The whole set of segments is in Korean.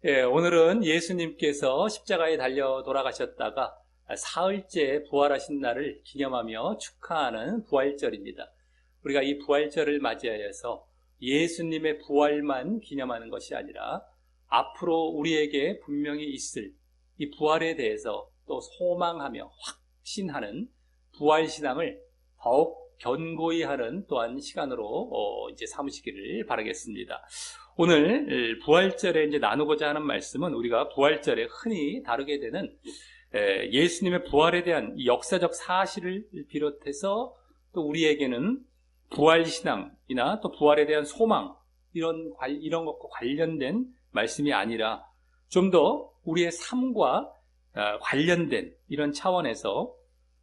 오늘은 예수님께서 십자가에 달려 돌아가셨다가 사흘째 부활하신 날을 기념하며 축하하는 부활절입니다. 우리가 이 부활절을 맞이하여서 예수님의 부활만 기념하는 것이 아니라 앞으로 우리에게 분명히 있을 이 부활에 대해서 또 소망하며 확신하는 부활신앙을 더욱 견고히 하는 또한 시간으로 이제 삼으시기를 바라겠습니다. 오늘 부활절에 이제 나누고자 하는 말씀은 우리가 부활절에 흔히 다루게 되는 예수님의 부활에 대한 역사적 사실을 비롯해서 또 우리에게는 부활신앙이나 또 부활에 대한 소망 이런 것과 관련된 말씀이 아니라 좀 더 우리의 삶과 관련된 이런 차원에서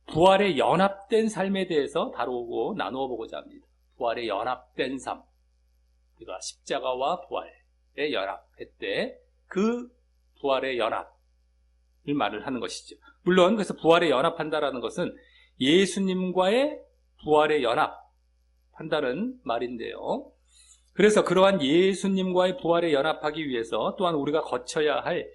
부활에 연합된 삶에 대해서 다루고 나누어 보고자 합니다. 부활에 연합된 삶. 우리가 십자가와 부활에 연합했대 그 부활의 연합을 말을 하는 것이죠. 물론 그래서 부활에 연합한다라는 것은 예수님과의 부활에 연합한다는 말인데요. 그래서 그러한 예수님과의 부활에 연합하기 위해서 또한 우리가 거쳐야 할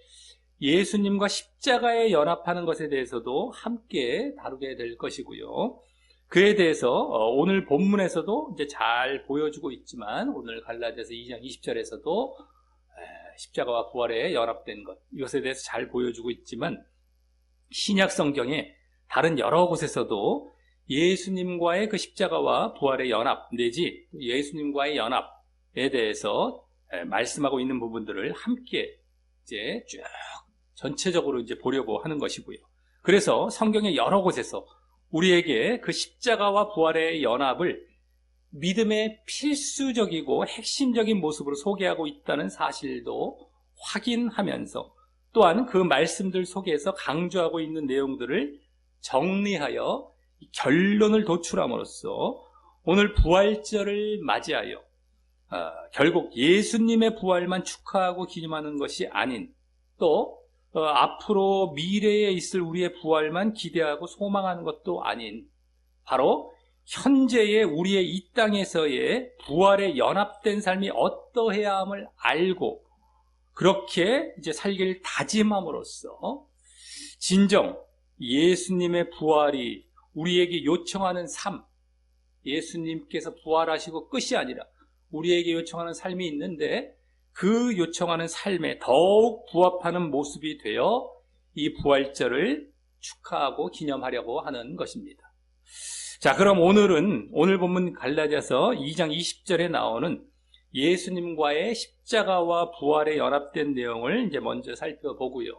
예수님과 십자가에 연합하는 것에 대해서도 함께 다루게 될 것이고요. 그에 대해서 오늘 본문에서도 이제 잘 보여주고 있지만 오늘 갈라디아서 2장 20절에서도 십자가와 부활에 연합된 것 이것에 대해서 잘 보여주고 있지만 신약 성경에 다른 여러 곳에서도 예수님과의 그 십자가와 부활의 연합 내지 예수님과의 연합에 대해서 말씀하고 있는 부분들을 함께 이제 쭉 전체적으로 이제 보려고 하는 것이고요. 그래서 성경의 여러 곳에서 우리에게 그 십자가와 부활의 연합을 믿음의 필수적이고 핵심적인 모습으로 소개하고 있다는 사실도 확인하면서 또한 그 말씀들 속에서 강조하고 있는 내용들을 정리하여 결론을 도출함으로써 오늘 부활절을 맞이하여 결국 예수님의 부활만 축하하고 기념하는 것이 아닌 또 앞으로 미래에 있을 우리의 부활만 기대하고 소망하는 것도 아닌 바로 현재의 우리의 이 땅에서의 부활에 연합된 삶이 어떠해야 함을 알고 그렇게 이제 살기를 다짐함으로써 진정 예수님의 부활이 우리에게 요청하는 삶, 예수님께서 부활하시고 끝이 아니라 우리에게 요청하는 삶이 있는데 그 요청하는 삶에 더욱 부합하는 모습이 되어 이 부활절을 축하하고 기념하려고 하는 것입니다. 자, 그럼 오늘 본문 갈라디아서 2장 20절에 나오는 예수님과의 십자가와 부활에 연합된 내용을 이제 먼저 살펴보고요.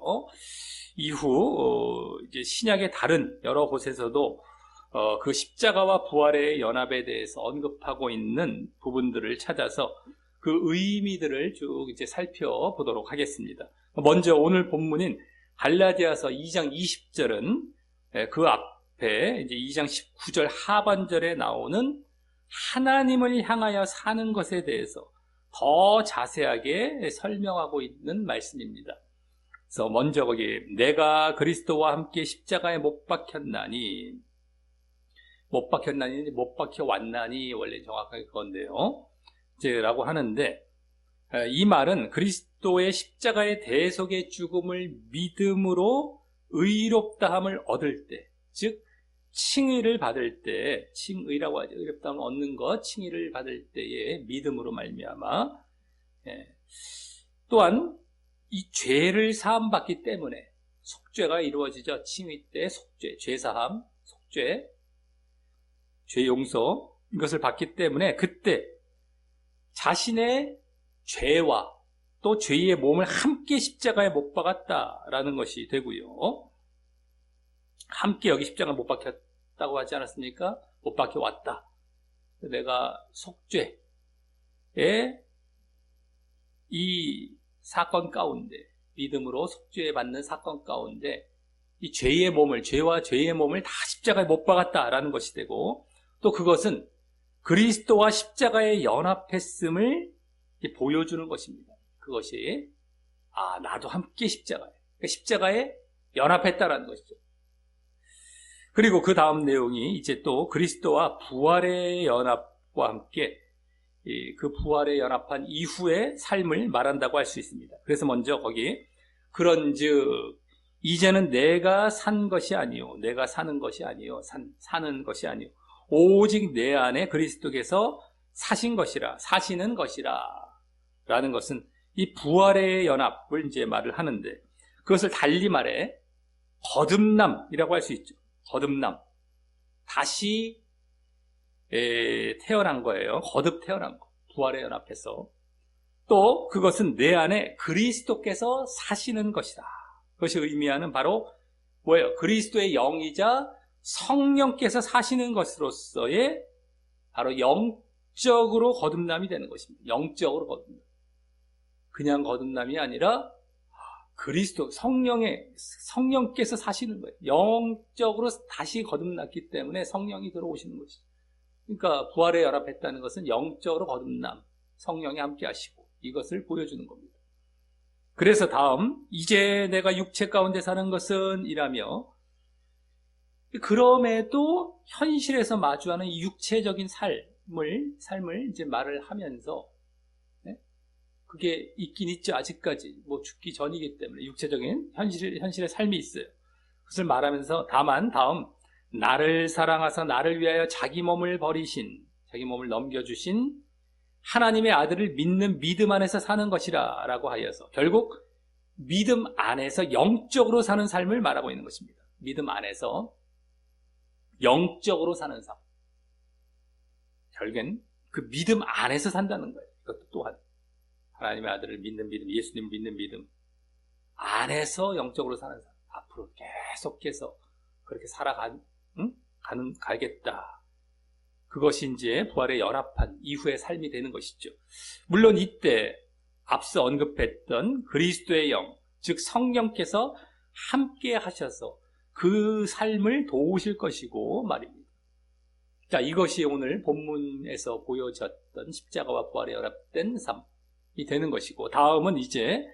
이후 이제 신약의 다른 여러 곳에서도 그 십자가와 부활의 연합에 대해서 언급하고 있는 부분들을 찾아서 그 의미들을 쭉 이제 살펴보도록 하겠습니다. 먼저 오늘 본문인 갈라디아서 2장 20절은 그 앞에 이제 2장 19절 하반절에 나오는 하나님을 향하여 사는 것에 대해서 더 자세하게 설명하고 있는 말씀입니다. 그래서 먼저 거기 내가 그리스도와 함께 십자가에 못 박혔나니 못 박혀 왔나니 원래 정확하게 그건데요. 라고 하는데 이 말은 그리스도의 십자가의 대속의 죽음을 믿음으로 의롭다함을 얻을 때, 즉 칭의를 받을 때, 칭의라고 하죠. 의롭다함을 얻는 것, 칭의를 받을 때의 믿음으로 말미암아 또한 이 죄를 사함받기 때문에 속죄가 이루어지죠. 칭의 때 속죄, 죄사함, 속죄, 죄 용서 이것을 받기 때문에 그때 자신의 죄와 또 죄의 몸을 함께 십자가에 못 박았다라는 것이 되고요. 함께 여기 십자가에 못 박혔다고 하지 않았습니까? 못 박혀 왔다. 내가 속죄의 이 사건 가운데 믿음으로 속죄 받는 사건 가운데 이 죄의 몸을 죄와 죄의 몸을 다 십자가에 못 박았다라는 것이 되고 또 그것은 그리스도와 십자가에 연합했음을 보여주는 것입니다. 그것이 나도 함께 십자가에 연합했다라는 것이죠. 그리고 그 다음 내용이 이제 또 그리스도와 부활의 연합과 함께 그 부활에 연합한 이후의 삶을 말한다고 할 수 있습니다. 그래서 먼저 거기 그런즉 이제는 내가 산 것이 아니요 내가 사는 것이 아니요 사는 것이 아니요 오직 내 안에 그리스도께서 사신 것이라 사시는 것이라 라는 것은 이 부활의 연합을 이제 말을 하는데, 그것을 달리 말해 거듭남이라고 할 수 있죠. 거듭남, 다시 태어난 거예요. 거듭 태어난 거, 부활의 연합해서. 또 그것은 내 안에 그리스도께서 사시는 것이다. 그것이 의미하는 바로 뭐예요? 그리스도의 영이자 성령께서 사시는 것으로서의 바로 영적으로 거듭남이 되는 것입니다. 영적으로 거듭남. 그냥 거듭남이 아니라 그리스도 성령께서 사시는 거예요. 영적으로 다시 거듭났기 때문에 성령이 들어오시는 것이죠. 그러니까 부활에 연합했다는 것은 영적으로 거듭남, 성령이 함께 하시고 이것을 보여주는 겁니다. 그래서 다음, 이제 내가 육체 가운데 사는 것은 이라며, 그럼에도 현실에서 마주하는 이 육체적인 삶을 이제 말을 하면서, 그게 있긴 있죠. 아직까지 죽기 전이기 때문에 육체적인 현실의 삶이 있어요. 그것을 말하면서 다만 다음, 나를 사랑하사 나를 위하여 자기 몸을 버리신, 자기 몸을 넘겨주신 하나님의 아들을 믿는 믿음 안에서 사는 것이라 라고 하여서, 결국 믿음 안에서 영적으로 사는 삶을 말하고 있는 것입니다. 믿음 안에서 영적으로 사는 삶. 결국엔 그 믿음 안에서 산다는 거예요. 이것도 또한 하나님의 아들을 믿는 믿음, 예수님을 믿는 믿음 안에서 영적으로 사는 삶. 앞으로 계속해서 그렇게 가겠다. 그것이 이제 부활에 연합한 이후의 삶이 되는 것이죠. 물론 이때 앞서 언급했던 그리스도의 영, 즉 성령께서 함께 하셔서 그 삶을 도우실 것이고 말입니다. 자, 이것이 오늘 본문에서 보여졌던 십자가와 부활에 연합된 삶이 되는 것이고, 다음은 이제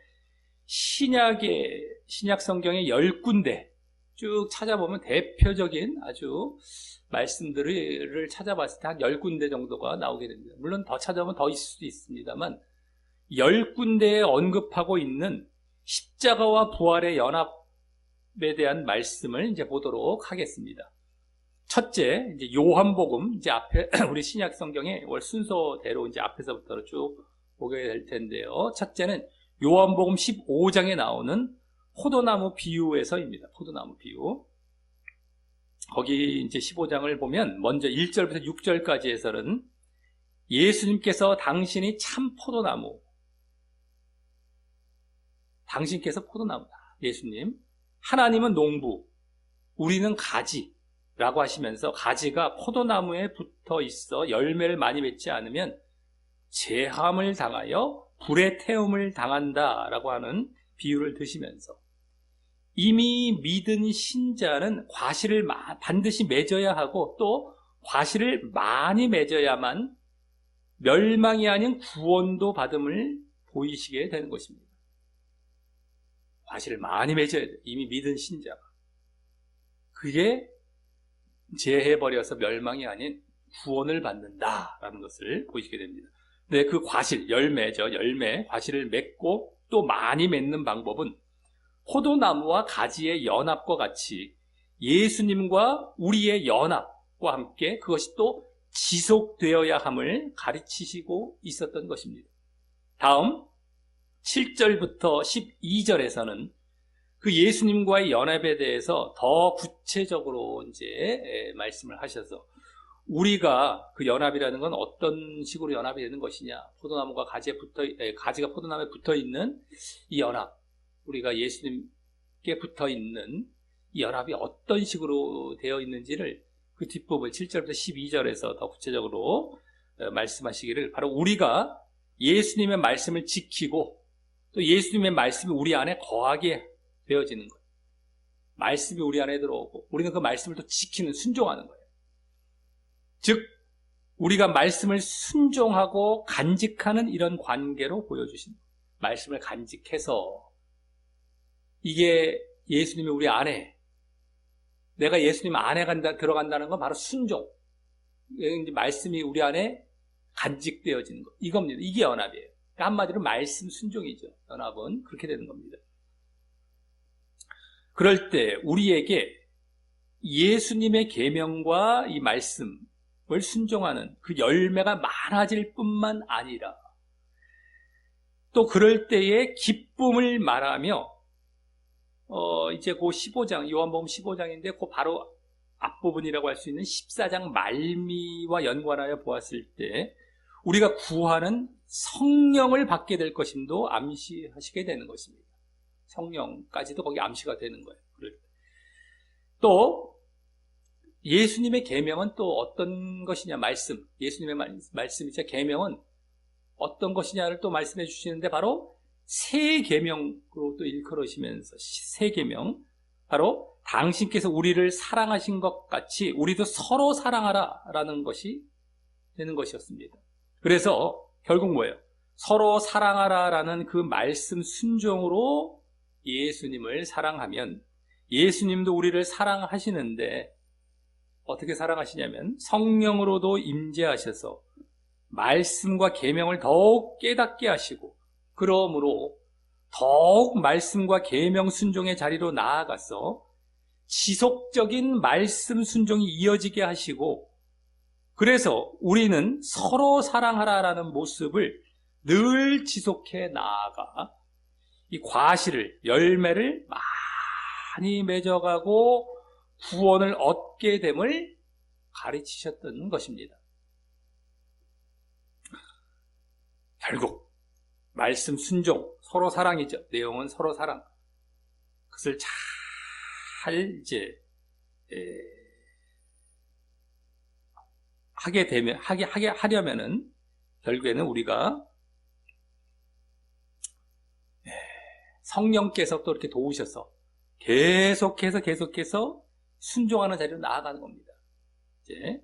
신약 성경의 10군데 쭉 찾아보면 대표적인 아주 말씀들을 찾아봤을 때 한 10군데 정도가 나오게 됩니다. 물론 더 찾아보면 더 있을 수도 있습니다만 10군데에 언급하고 있는 십자가와 부활의 연합에 대한 말씀을 이제 보도록 하겠습니다. 첫째, 이제 요한복음, 이제 앞에 우리 신약 성경의 순서대로 이제 앞에서부터 쭉 보게 될 텐데요. 첫째는 요한복음 15장에 나오는 포도나무 비유에서입니다. 포도나무 비유. 거기 이제 15장을 보면 먼저 1절부터 6절까지에서는 예수님께서 당신이 참 포도나무, 당신께서 포도나무다. 예수님. 하나님은 농부, 우리는 가지라고 하시면서 가지가 포도나무에 붙어 있어 열매를 많이 맺지 않으면 재함을 당하여 불의 태움을 당한다라고 하는 비유를 드시면서 이미 믿은 신자는 과실을 반드시 맺어야 하고 또 과실을 많이 맺어야만 멸망이 아닌 구원도 받음을 보이시게 되는 것입니다. 과실을 많이 맺어야 돼요. 이미 믿은 신자가. 그게 제해버려서 멸망이 아닌 구원을 받는다라는 것을 보이시게 됩니다. 네, 그 과실, 열매죠. 열매, 과실을 맺고 또 많이 맺는 방법은 포도나무와 가지의 연합과 같이 예수님과 우리의 연합과 함께 그것이 또 지속되어야 함을 가르치시고 있었던 것입니다. 다음 7절부터 12절에서는 그 예수님과의 연합에 대해서 더 구체적으로 이제 말씀을 하셔서 우리가 그 연합이라는 건 어떤 식으로 연합이 되는 것이냐, 포도나무가 가지가 포도나무에 붙어 있는 이 연합, 우리가 예수님께 붙어 있는 이 연합이 어떤 식으로 되어 있는지를 그 뒷부분 7절부터 12절에서 더 구체적으로 말씀하시기를, 바로 우리가 예수님의 말씀을 지키고 또 예수님의 말씀이 우리 안에 거하게 되어지는 거예요. 말씀이 우리 안에 들어오고 우리는 그 말씀을 또 지키는, 순종하는 거예요. 즉 우리가 말씀을 순종하고 간직하는 이런 관계로 보여주신 거예요. 말씀을 간직해서, 이게 예수님이 우리 안에, 내가 예수님 안에 들어간다는 건 바로 순종. 이제 말씀이 우리 안에 간직되어지는 것. 이겁니다. 이게 연합이에요. 그러니까 한마디로 말씀 순종이죠. 연합은 그렇게 되는 겁니다. 그럴 때 우리에게 예수님의 계명과 이 말씀을 순종하는 그 열매가 많아질 뿐만 아니라 또 그럴 때에 기쁨을 말하며 이제 그 15장, 요한복음 15장인데 그 바로 앞부분이라고 할 수 있는 14장 말미와 연관하여 보았을 때 우리가 구하는 성령을 받게 될 것임도 암시하시게 되는 것입니다. 성령까지도 거기 암시가 되는 거예요. 또 예수님의 계명은 또 어떤 것이냐, 말씀, 예수님의 말씀이자 계명은 어떤 것이냐를 또 말씀해 주시는데 바로 새 계명으로 또 일컬으시면서 새 계명, 바로 당신께서 우리를 사랑하신 것 같이 우리도 서로 사랑하라라는 것이 되는 것이었습니다. 그래서 결국 뭐예요? 서로 사랑하라라는 그 말씀 순종으로 예수님을 사랑하면 예수님도 우리를 사랑하시는데 어떻게 사랑하시냐면 성령으로도 임재하셔서 말씀과 계명을 더욱 깨닫게 하시고 그러므로 더욱 말씀과 계명 순종의 자리로 나아가서 지속적인 말씀 순종이 이어지게 하시고 그래서 우리는 서로 사랑하라라는 모습을 늘 지속해 나아가 이 과실을, 열매를 많이 맺어가고 구원을 얻게 됨을 가르치셨던 것입니다. 결국 말씀 순종, 서로 사랑이죠. 내용은 서로 사랑. 그것을 잘 이제 하려면은 결국에는 우리가 성령께서 또 이렇게 도우셔서 계속해서 순종하는 자리로 나아가는 겁니다. 이제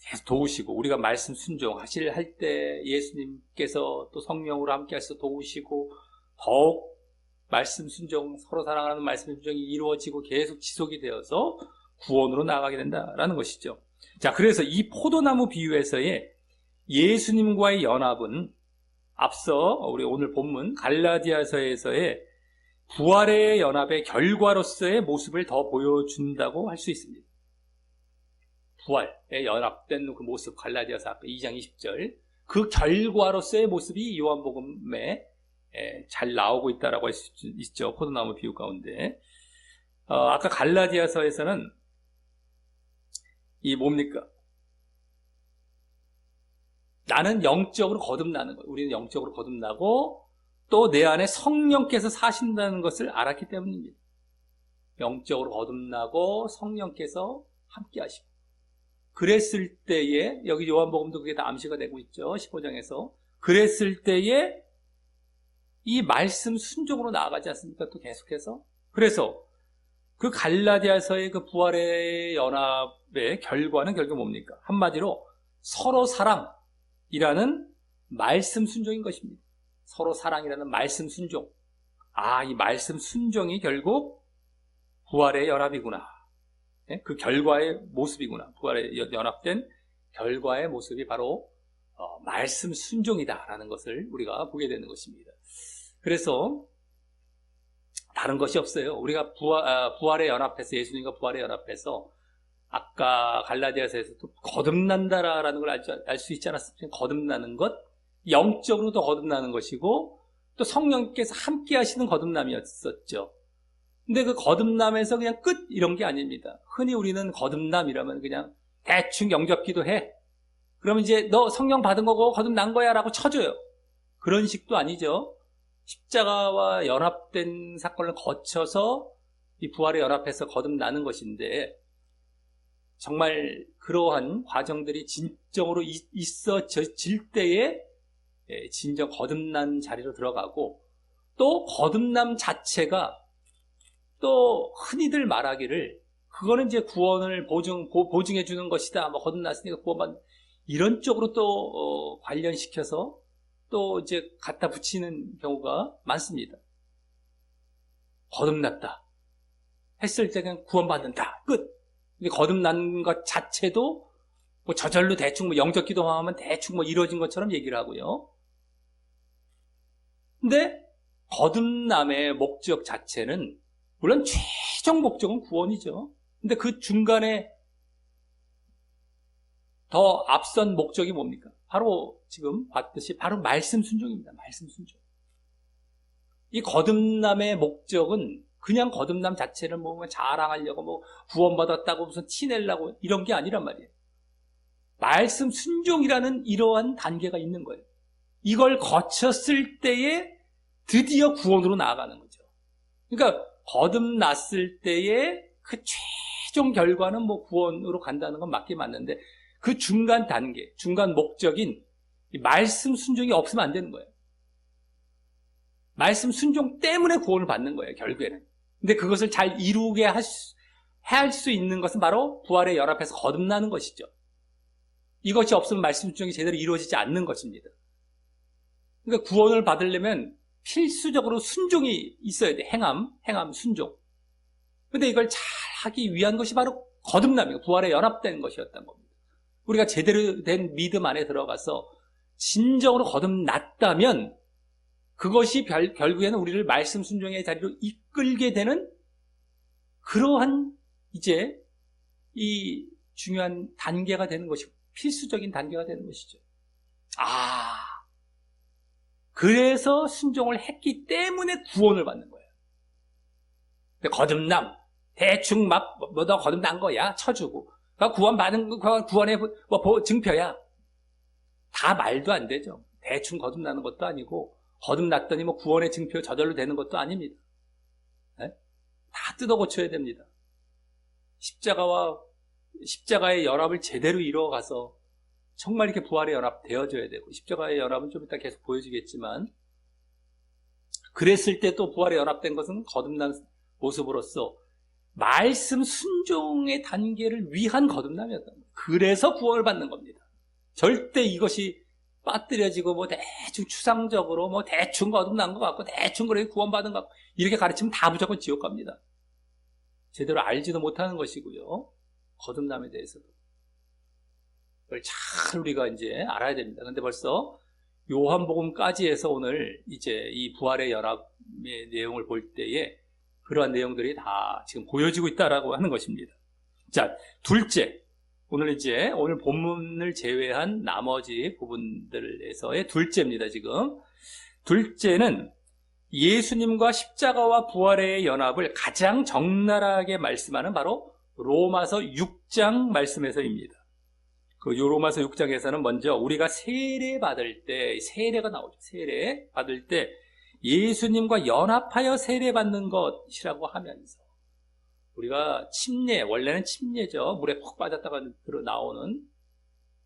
계속 도우시고 우리가 말씀 순종하실 때 예수님께서 또 성령으로 함께 하셔서 도우시고 더욱 말씀 순종, 서로 사랑하는 말씀 순종이 이루어지고 계속 지속이 되어서 구원으로 나아가게 된다라는 것이죠. 자, 그래서 이 포도나무 비유에서의 예수님과의 연합은 앞서 우리 오늘 본문 갈라디아서에서의 부활의 연합의 결과로서의 모습을 더 보여준다고 할 수 있습니다. 부활에 연합된 그 모습, 갈라디아서 2장 20절 그 결과로서의 모습이 요한복음에 잘 나오고 있다라고 할 수 있죠. 포도나무 비유 가운데 아까 갈라디아서에서는 이 뭡니까? 나는 영적으로 거듭나는 거예요. 우리는 영적으로 거듭나고 또 내 안에 성령께서 사신다는 것을 알았기 때문입니다. 영적으로 거듭나고 성령께서 함께 하시고 그랬을 때에 여기 요한복음도 그게 다 암시가 되고 있죠. 15장에서 그랬을 때에 이 말씀 순종으로 나아가지 않습니까? 또 계속해서 그래서 그 갈라디아서의 그 부활의 연합의 결과는 결국 뭡니까? 한마디로 서로 사랑이라는 말씀 순종인 것입니다. 서로 사랑이라는 말씀 순종. 이 말씀 순종이 결국 부활의 연합이구나. 그 결과의 모습이구나. 부활에 연합된 결과의 모습이 바로 말씀 순종이다라는 것을 우리가 보게 되는 것입니다. 그래서 다른 것이 없어요. 우리가 부활에 연합해서 예수님과 부활에 연합해서 아까 갈라디아서에서도 거듭난다라는 걸 알 수 있지 않았습니까? 거듭나는 것, 영적으로도 거듭나는 것이고 또 성령께서 함께 하시는 거듭남이었었죠. 근데 그 거듭남에서 그냥 끝 이런 게 아닙니다. 흔히 우리는 거듭남이라면 그냥 대충 영접기도 해. 그러면 이제 너 성령 받은 거고 거듭난 거야 라고 쳐줘요. 그런 식도 아니죠. 십자가와 연합된 사건을 거쳐서 이 부활에 연합해서 거듭나는 것인데 정말 그러한 과정들이 진정으로 있어질 때에 진정 거듭난 자리로 들어가고 또 거듭남 자체가 또 흔히들 말하기를 그거는 이제 구원을 보증해 주는 것이다. 뭐 거듭났으니까 구원받는 이런 쪽으로 또 관련시켜서 또 이제 갖다 붙이는 경우가 많습니다. 거듭났다 했을 때 그냥 구원받는다. 끝. 거듭난 것 자체도 뭐 저절로 대충 뭐 영적 기도하면 대충 뭐 이루어진 것처럼 얘기를 하고요. 근데 거듭남의 목적 자체는 물론 최종 목적은 구원이죠. 근데 그 중간에 더 앞선 목적이 뭡니까? 바로 지금 봤듯이 바로 말씀 순종입니다. 말씀 순종. 이 거듭남의 목적은 그냥 거듭남 자체를 뭐 자랑하려고 뭐 구원받았다고 무슨 티내려고 이런 게 아니란 말이에요. 말씀 순종이라는 이러한 단계가 있는 거예요. 이걸 거쳤을 때에 드디어 구원으로 나아가는 거죠. 그러니까 거듭났을 때에 그 최종 결과는 뭐 구원으로 간다는 건 맞긴 맞는데 그 중간 단계, 중간 목적인 말씀 순종이 없으면 안 되는 거예요. 말씀 순종 때문에 구원을 받는 거예요, 결국에는. 근데 그것을 잘 이루게 할 수 있는 것은 바로 부활의 연합에서 거듭나는 것이죠. 이것이 없으면 말씀 순종이 제대로 이루어지지 않는 것입니다. 그러니까 구원을 받으려면 필수적으로 순종이 있어야 돼. 행함, 순종. 근데 이걸 잘 하기 위한 것이 바로 거듭남이고 부활에 연합된 것이었던 겁니다. 우리가 제대로 된 믿음 안에 들어가서 진정으로 거듭났다면 그것이 결국에는 우리를 말씀 순종의 자리로 이끌게 되는 그러한 이제 이 중요한 단계가 되는 것이고 필수적인 단계가 되는 것이죠. 그래서 순종을 했기 때문에 구원을 받는 거예요. 근데 거듭남, 대충 막, 너 거듭난 거야. 쳐주고. 구원받은, 구원의 증표야. 다 말도 안 되죠. 대충 거듭나는 것도 아니고, 거듭났더니 뭐 구원의 증표 저절로 되는 것도 아닙니다. 네? 다 뜯어 고쳐야 됩니다. 십자가의 연합을 제대로 이루어가서 정말 이렇게 부활의 연합 되어져야 되고, 십자가의 연합은 좀 이따 계속 보여주겠지만, 그랬을 때 또 부활의 연합된 것은 거듭난 모습으로서 말씀 순종의 단계를 위한 거듭남이었던 거예요. 그래서 구원을 받는 겁니다. 절대 이것이 빠뜨려지고 뭐 대충 추상적으로 뭐 대충 거듭난 것 같고 대충 그렇게 구원받은 것 같고 이렇게 가르치면 다 무조건 지옥 갑니다. 제대로 알지도 못하는 것이고요. 거듭남에 대해서도. 그걸 잘 우리가 이제 알아야 됩니다. 근데 벌써 요한복음까지 해서 오늘 이제 이 부활의 연합의 내용을 볼 때에 그러한 내용들이 다 지금 보여지고 있다라고 하는 것입니다. 자, 둘째. 오늘 본문을 제외한 나머지 부분들에서의 둘째입니다, 지금. 둘째는 예수님과 십자가와 부활의 연합을 가장 적나라하게 말씀하는 바로 로마서 6장 말씀에서입니다. 그 로마서 6장에서는 먼저 우리가 세례 받을 때, 세례가 나오죠. 세례 받을 때 예수님과 연합하여 세례 받는 것이라고 하면서 우리가 침례, 원래는 침례죠. 물에 푹 빠졌다가 나오는,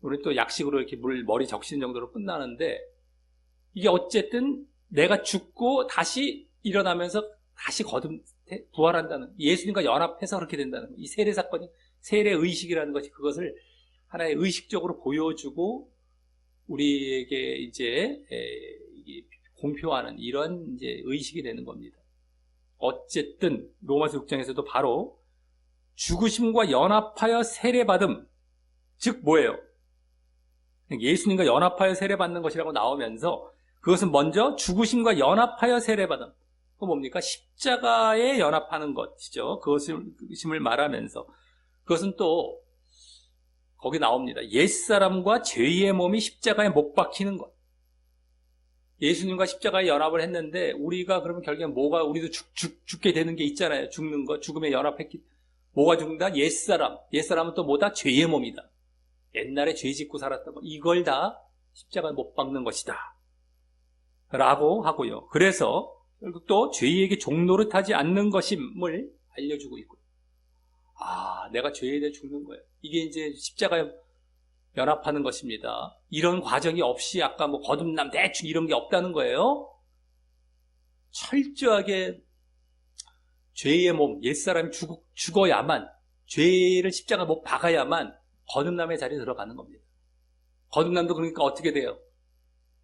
우리 또 약식으로 이렇게 머리 적시는 정도로 끝나는데, 이게 어쨌든 내가 죽고 다시 일어나면서 다시 부활한다는, 예수님과 연합해서 그렇게 된다는, 이 세례 사건이, 세례 의식이라는 것이 그것을 하나의 의식적으로 보여주고, 우리에게 이제, 공표하는 이런 이제 의식이 되는 겁니다. 어쨌든 로마서 6장에서도 바로 죽으심과 연합하여 세례받음, 즉 뭐예요? 예수님과 연합하여 세례받는 것이라고 나오면서 그것은 먼저 죽으심과 연합하여 세례받음, 그거 뭡니까? 십자가에 연합하는 것이죠. 그것을 말하면서 그것은 또 거기 나옵니다. 옛사람과 죄의 몸이 십자가에 못 박히는 것. 예수님과 십자가에 연합을 했는데 우리가 그러면 결국엔 우리도 죽게 되는 게 있잖아요. 죽는 거, 죽음에 연합했기. 뭐가 죽는다? 옛사람은 또 뭐다? 죄의 몸이다. 옛날에 죄 짓고 살았던 거. 이걸 다 십자가에 못 박는 것이다. 라고 하고요. 그래서 결국 또 죄에게 종노릇하지 않는 것임을 알려주고 있고요. 내가 죄에 대해 죽는 거예요. 이게 이제 십자가에 연합하는 것입니다. 이런 과정이 없이 아까 뭐 거듭남 대충 이런 게 없다는 거예요. 철저하게 죄의 몸, 옛사람이 죽어야만, 죄를 십자가 못 박아야만 거듭남의 자리에 들어가는 겁니다. 거듭남도 그러니까 어떻게 돼요?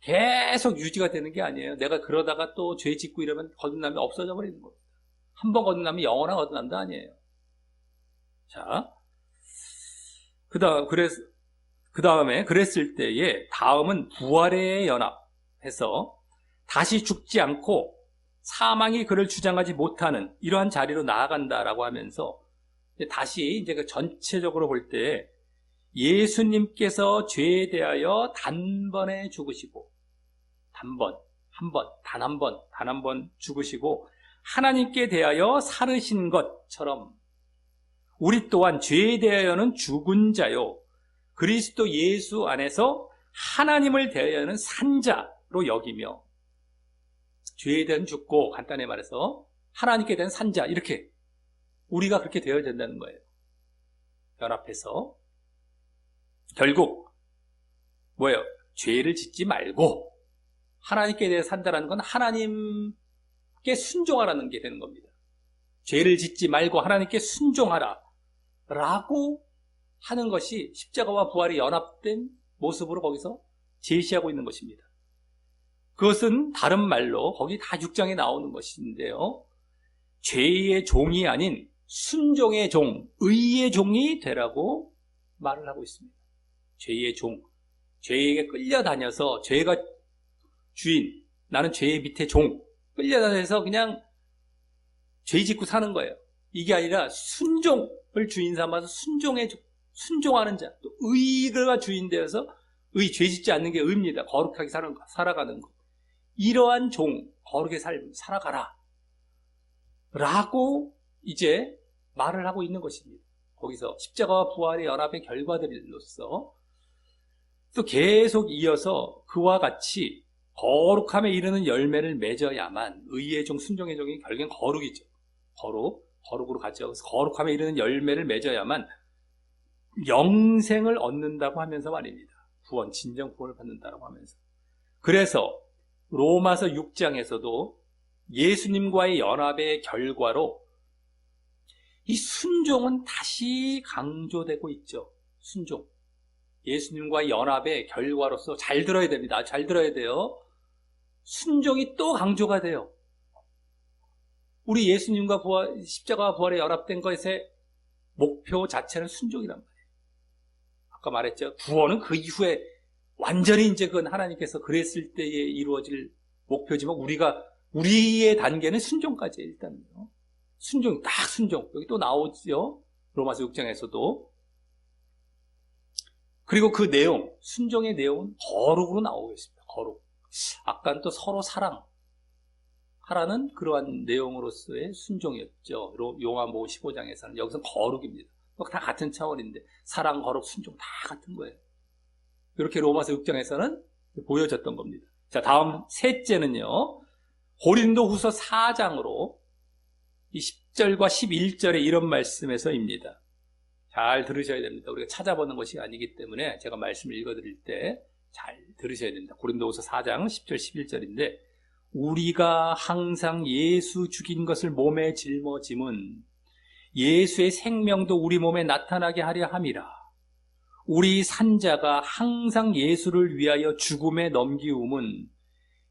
계속 유지가 되는 게 아니에요. 내가 그러다가 또 죄 짓고 이러면 거듭남이 없어져 버리는 겁니다. 한 번 거듭남이 영원한 거듭남도 아니에요. 자, 그래서 그 다음에 그랬을 때에 다음은 부활에 연합해서 다시 죽지 않고 사망이 그를 주장하지 못하는 이러한 자리로 나아간다라고 하면서 다시 이제 그 전체적으로 볼 때 예수님께서 죄에 대하여 단번에 죽으시고 단 한 번 죽으시고 하나님께 대하여 살으신 것처럼 우리 또한 죄에 대하여는 죽은 자요 그리스도 예수 안에서 하나님을 대하여는 산 자로 여기며 죄에 대한 죽고 간단히 말해서 하나님께 대한 산 자 이렇게 우리가 그렇게 되어야 된다는 거예요. 연합해서 결국 뭐예요? 죄를 짓지 말고 하나님께 대해 산다라는 건 하나님께 순종하라는 게 되는 겁니다. 죄를 짓지 말고 하나님께 순종하라 라고 하는 것이 십자가와 부활이 연합된 모습으로 거기서 제시하고 있는 것입니다. 그것은 다른 말로 거기 다 6장에 나오는 것인데요. 죄의 종이 아닌 순종의 종, 의의 종이 되라고 말을 하고 있습니다. 죄의 종, 죄에게 끌려다녀서 죄가 주인, 나는 죄의 밑에 종, 끌려다녀서 그냥 죄 짓고 사는 거예요. 이게 아니라 순종을 주인 삼아서 순종하는 자, 또 의가 주인 되어서 죄 짓지 않는 게 의입니다. 거룩하게 살아가는 것. 이러한 종, 거룩하게 살아가라 라고 이제 말을 하고 있는 것입니다. 거기서 십자가와 부활의 연합의 결과들로서 또 계속 이어서 그와 같이 거룩함에 이르는 열매를 맺어야만 의의 종, 순종의 종이 결국엔 거룩이죠. 거룩으로 가죠. 그래서 거룩함에 이르는 열매를 맺어야만 영생을 얻는다고 하면서 말입니다. 구원, 진정 구원을 받는다고 하면서. 그래서 로마서 6장에서도 예수님과의 연합의 결과로 이 순종은 다시 강조되고 있죠. 순종. 예수님과의 연합의 결과로서 잘 들어야 됩니다. 잘 들어야 돼요. 순종이 또 강조가 돼요. 우리 예수님과 십자가와 부활에 연합된 것의 목표 자체는 순종이란 말이에요. 아까 말했죠. 구원은 그 이후에 완전히 이제 그건 하나님께서 그랬을 때에 이루어질 목표지만 우리의 단계는 순종까지예요, 일단은요. 순종, 딱 순종. 여기 또 나오죠. 로마서 6장에서도. 그리고 그 내용, 순종의 내용은 거룩으로 나오고 있습니다. 거룩. 아까는 또 서로 사랑하라는 그러한 내용으로서의 순종이었죠. 요한복음 15장에서는. 여기서는 거룩입니다. 다 같은 차원인데 사랑, 거룩, 순종 다 같은 거예요. 이렇게 로마서 6장에서는 보여졌던 겁니다. 자, 다음 셋째는요. 고린도후서 4장으로 이 10절과 11절의 이런 말씀에서입니다. 잘 들으셔야 됩니다. 우리가 찾아보는 것이 아니기 때문에 제가 말씀을 읽어드릴 때 잘 들으셔야 됩니다. 고린도후서 4장 10절 11절인데 우리가 항상 예수 죽인 것을 몸에 짊어짐은 예수의 생명도 우리 몸에 나타나게 하려 함이라. 우리 산자가 항상 예수를 위하여 죽음에 넘기움은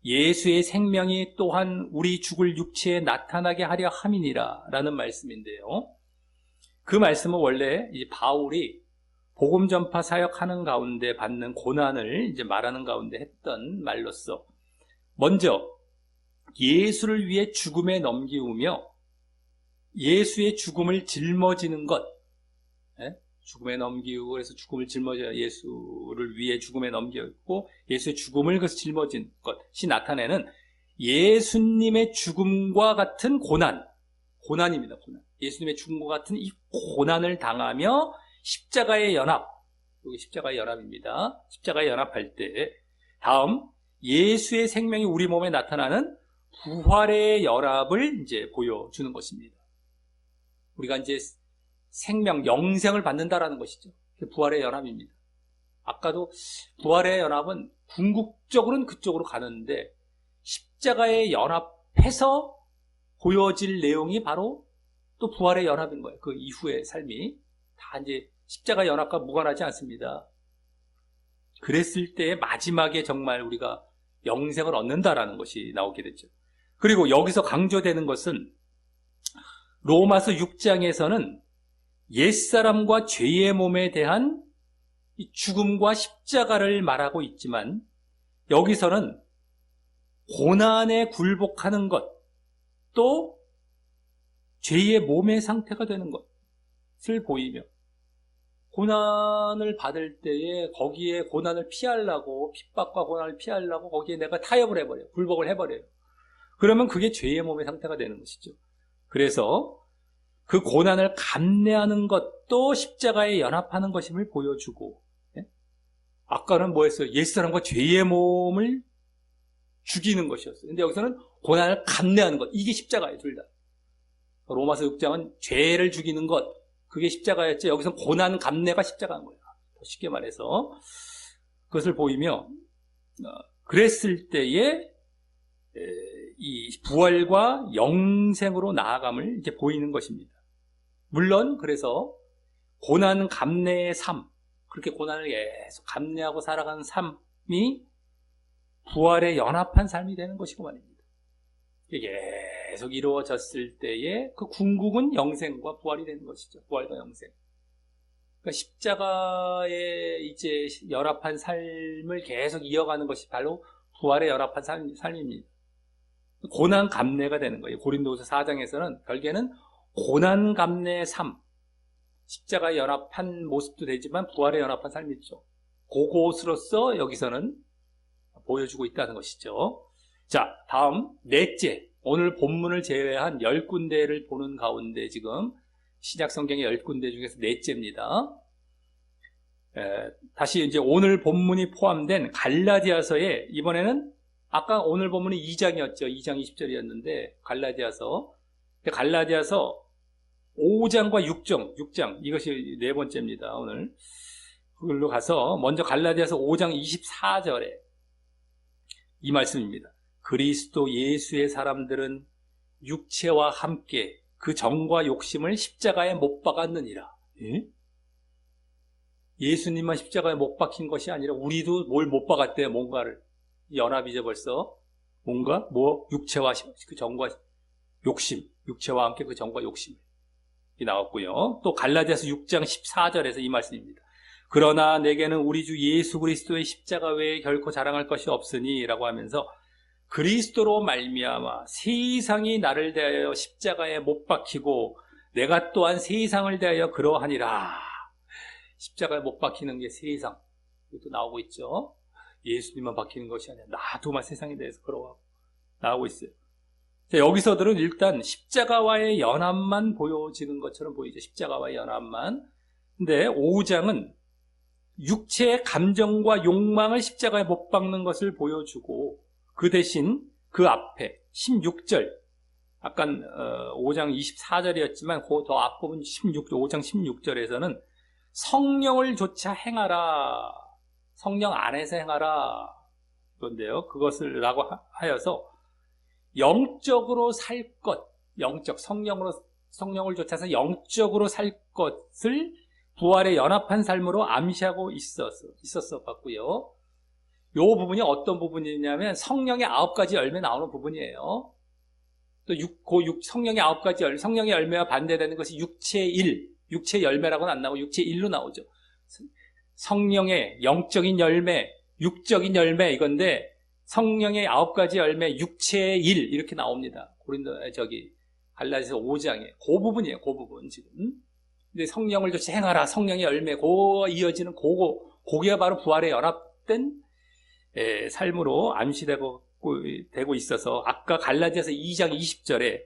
예수의 생명이 또한 우리 죽을 육체에 나타나게 하려 함이니라 라는 말씀인데요. 그 말씀은 원래 이제 바울이 복음 전파 사역하는 가운데 받는 고난을 이제 말하는 가운데 했던 말로서 먼저 예수를 위해 죽음에 넘기우며 예수의 죽음을 짊어지는 것, 죽음에 넘기고 그래서 죽음을 짊어져 예수를 위해 죽음에 넘겼고 예수의 죽음을 그래서 짊어진 것이 나타내는 예수님의 죽음과 같은 고난입니다. 고난. 예수님의 죽음과 같은 이 고난을 당하며 십자가의 연합, 여기 십자가의 연합입니다. 십자가의 연합할 때 다음 예수의 생명이 우리 몸에 나타나는 부활의 연합을 이제 보여주는 것입니다. 우리가 이제 생명, 영생을 받는다라는 것이죠. 부활의 연합입니다. 아까도 부활의 연합은 궁극적으로는 그쪽으로 가는데 십자가의 연합해서 보여질 내용이 바로 또 부활의 연합인 거예요. 그 이후의 삶이 다 이제 십자가 연합과 무관하지 않습니다. 그랬을 때 마지막에 정말 우리가 영생을 얻는다라는 것이 나오게 됐죠. 그리고 여기서 강조되는 것은 로마서 6장에서는 옛사람과 죄의 몸에 대한 이 죽음과 십자가를 말하고 있지만 여기서는 고난에 굴복하는 것, 또 죄의 몸의 상태가 되는 것을 보이며 고난을 받을 때에 거기에 고난을 피하려고, 핍박과 고난을 피하려고 거기에 내가 타협을 해버려요. 굴복을 해버려요. 그러면 그게 죄의 몸의 상태가 되는 것이죠. 그래서 그 고난을 감내하는 것도 십자가에 연합하는 것임을 보여주고, 아까는 뭐였어요? 옛사람과 죄의 몸을 죽이는 것이었어요. 근데 여기서는 고난을 감내하는 것, 이게 십자가예요. 둘 다. 로마서 6장은 죄를 죽이는 것, 그게 십자가였죠. 여기서 고난 감내가 십자가인 거예요. 더 쉽게 말해서 그것을 보이며, 그랬을 때에 이 부활과 영생으로 나아감을 이제 보이는 것입니다. 물론 그래서 고난 감내의 삶, 그렇게 고난을 계속 감내하고 살아가는 삶이 부활에 연합한 삶이 되는 것이고 말입니다. 계속 이루어졌을 때에 그 궁극은 영생과 부활이 되는 것이죠. 부활과 영생. 그러니까 십자가에 이제 연합한 삶을 계속 이어가는 것이 바로 부활에 연합한 삶입니다. 고난 감내가 되는 거예요. 고린도후서 4장에서는 결국에는 고난 감내의 삶, 십자가에 연합한 모습도 되지만 부활에 연합한 삶이죠. 그것으로서 여기서는 보여주고 있다는 것이죠. 자, 다음 넷째, 오늘 본문을 제외한 10군데를 보는 가운데 지금 신약성경의 10군데 중에서 넷째입니다. 다시 이제 오늘 본문이 포함된 갈라디아서에 이번에는 아까 오늘 본문이 2장이었죠. 2장 20절이었는데 갈라디아서 5장과 6장 이것이 네 번째입니다. 오늘 그걸로 가서 먼저 갈라디아서 5장 24절에 이 말씀입니다. 그리스도 예수의 사람들은 육체와 함께 그 정과 욕심을 십자가에 못 박았느니라. 예? 예수님만 십자가에 못 박힌 것이 아니라 우리도 뭘 못 박았대요. 뭔가를. 연합이죠 벌써. 뭔가 육체와 그 정과 욕심, 육체와 함께 그 정과 욕심 이 나왔고요. 또 갈라디아서 6장 14절에서 이 말씀입니다. 그러나 내게는 우리 주 예수 그리스도의 십자가 외에 결코 자랑할 것이 없으니 라고 하면서 그리스도로 말미암아 세상이 나를 대하여 십자가에 못 박히고 내가 또한 세상을 대하여 그러하니라. 십자가에 못 박히는 게 세상. 이것도 나오고 있죠. 예수님만 박히는 것이 아니라 나도 세상에 대해서 그러하고 나오고 있어요. 자, 여기서들은 일단 십자가와의 연합만 보여지는 것처럼 보이죠. 십자가와의 연합만. 근데 5장은 육체의 감정과 욕망을 십자가에 못 박는 것을 보여주고 그 대신 그 앞에 16절 아까 5장 24절이었지만 그 더 앞부분 5장 16절에서는 성령을 조차 행하라. 성령 안에서 행하라. 그런데요. 그것을 라고 하여서 영적으로 살 것, 성령을 좇아서 영적으로 살 것을 부활에 연합한 삶으로 암시하고 있었어 봤고요. 이 부분이 어떤 부분이냐면 성령의 9가지 열매 나오는 부분이에요. 또 성령의 9가지 성령의 열매와 반대되는 것이 육체 열매라고는 안 나오고 육체 일로 나오죠. 성령의 영적인 열매, 육적인 열매 이건데 성령의 9가지 열매, 육체의 일 이렇게 나옵니다. 갈라디아서 5장에 그 부분이에요. 그 부분 지금. 근데 성령을 조차 행하라. 성령의 열매, 이어지는 그게 바로 부활에 연합된 삶으로 암시되고 있어서 아까 갈라디아서 2장 20절에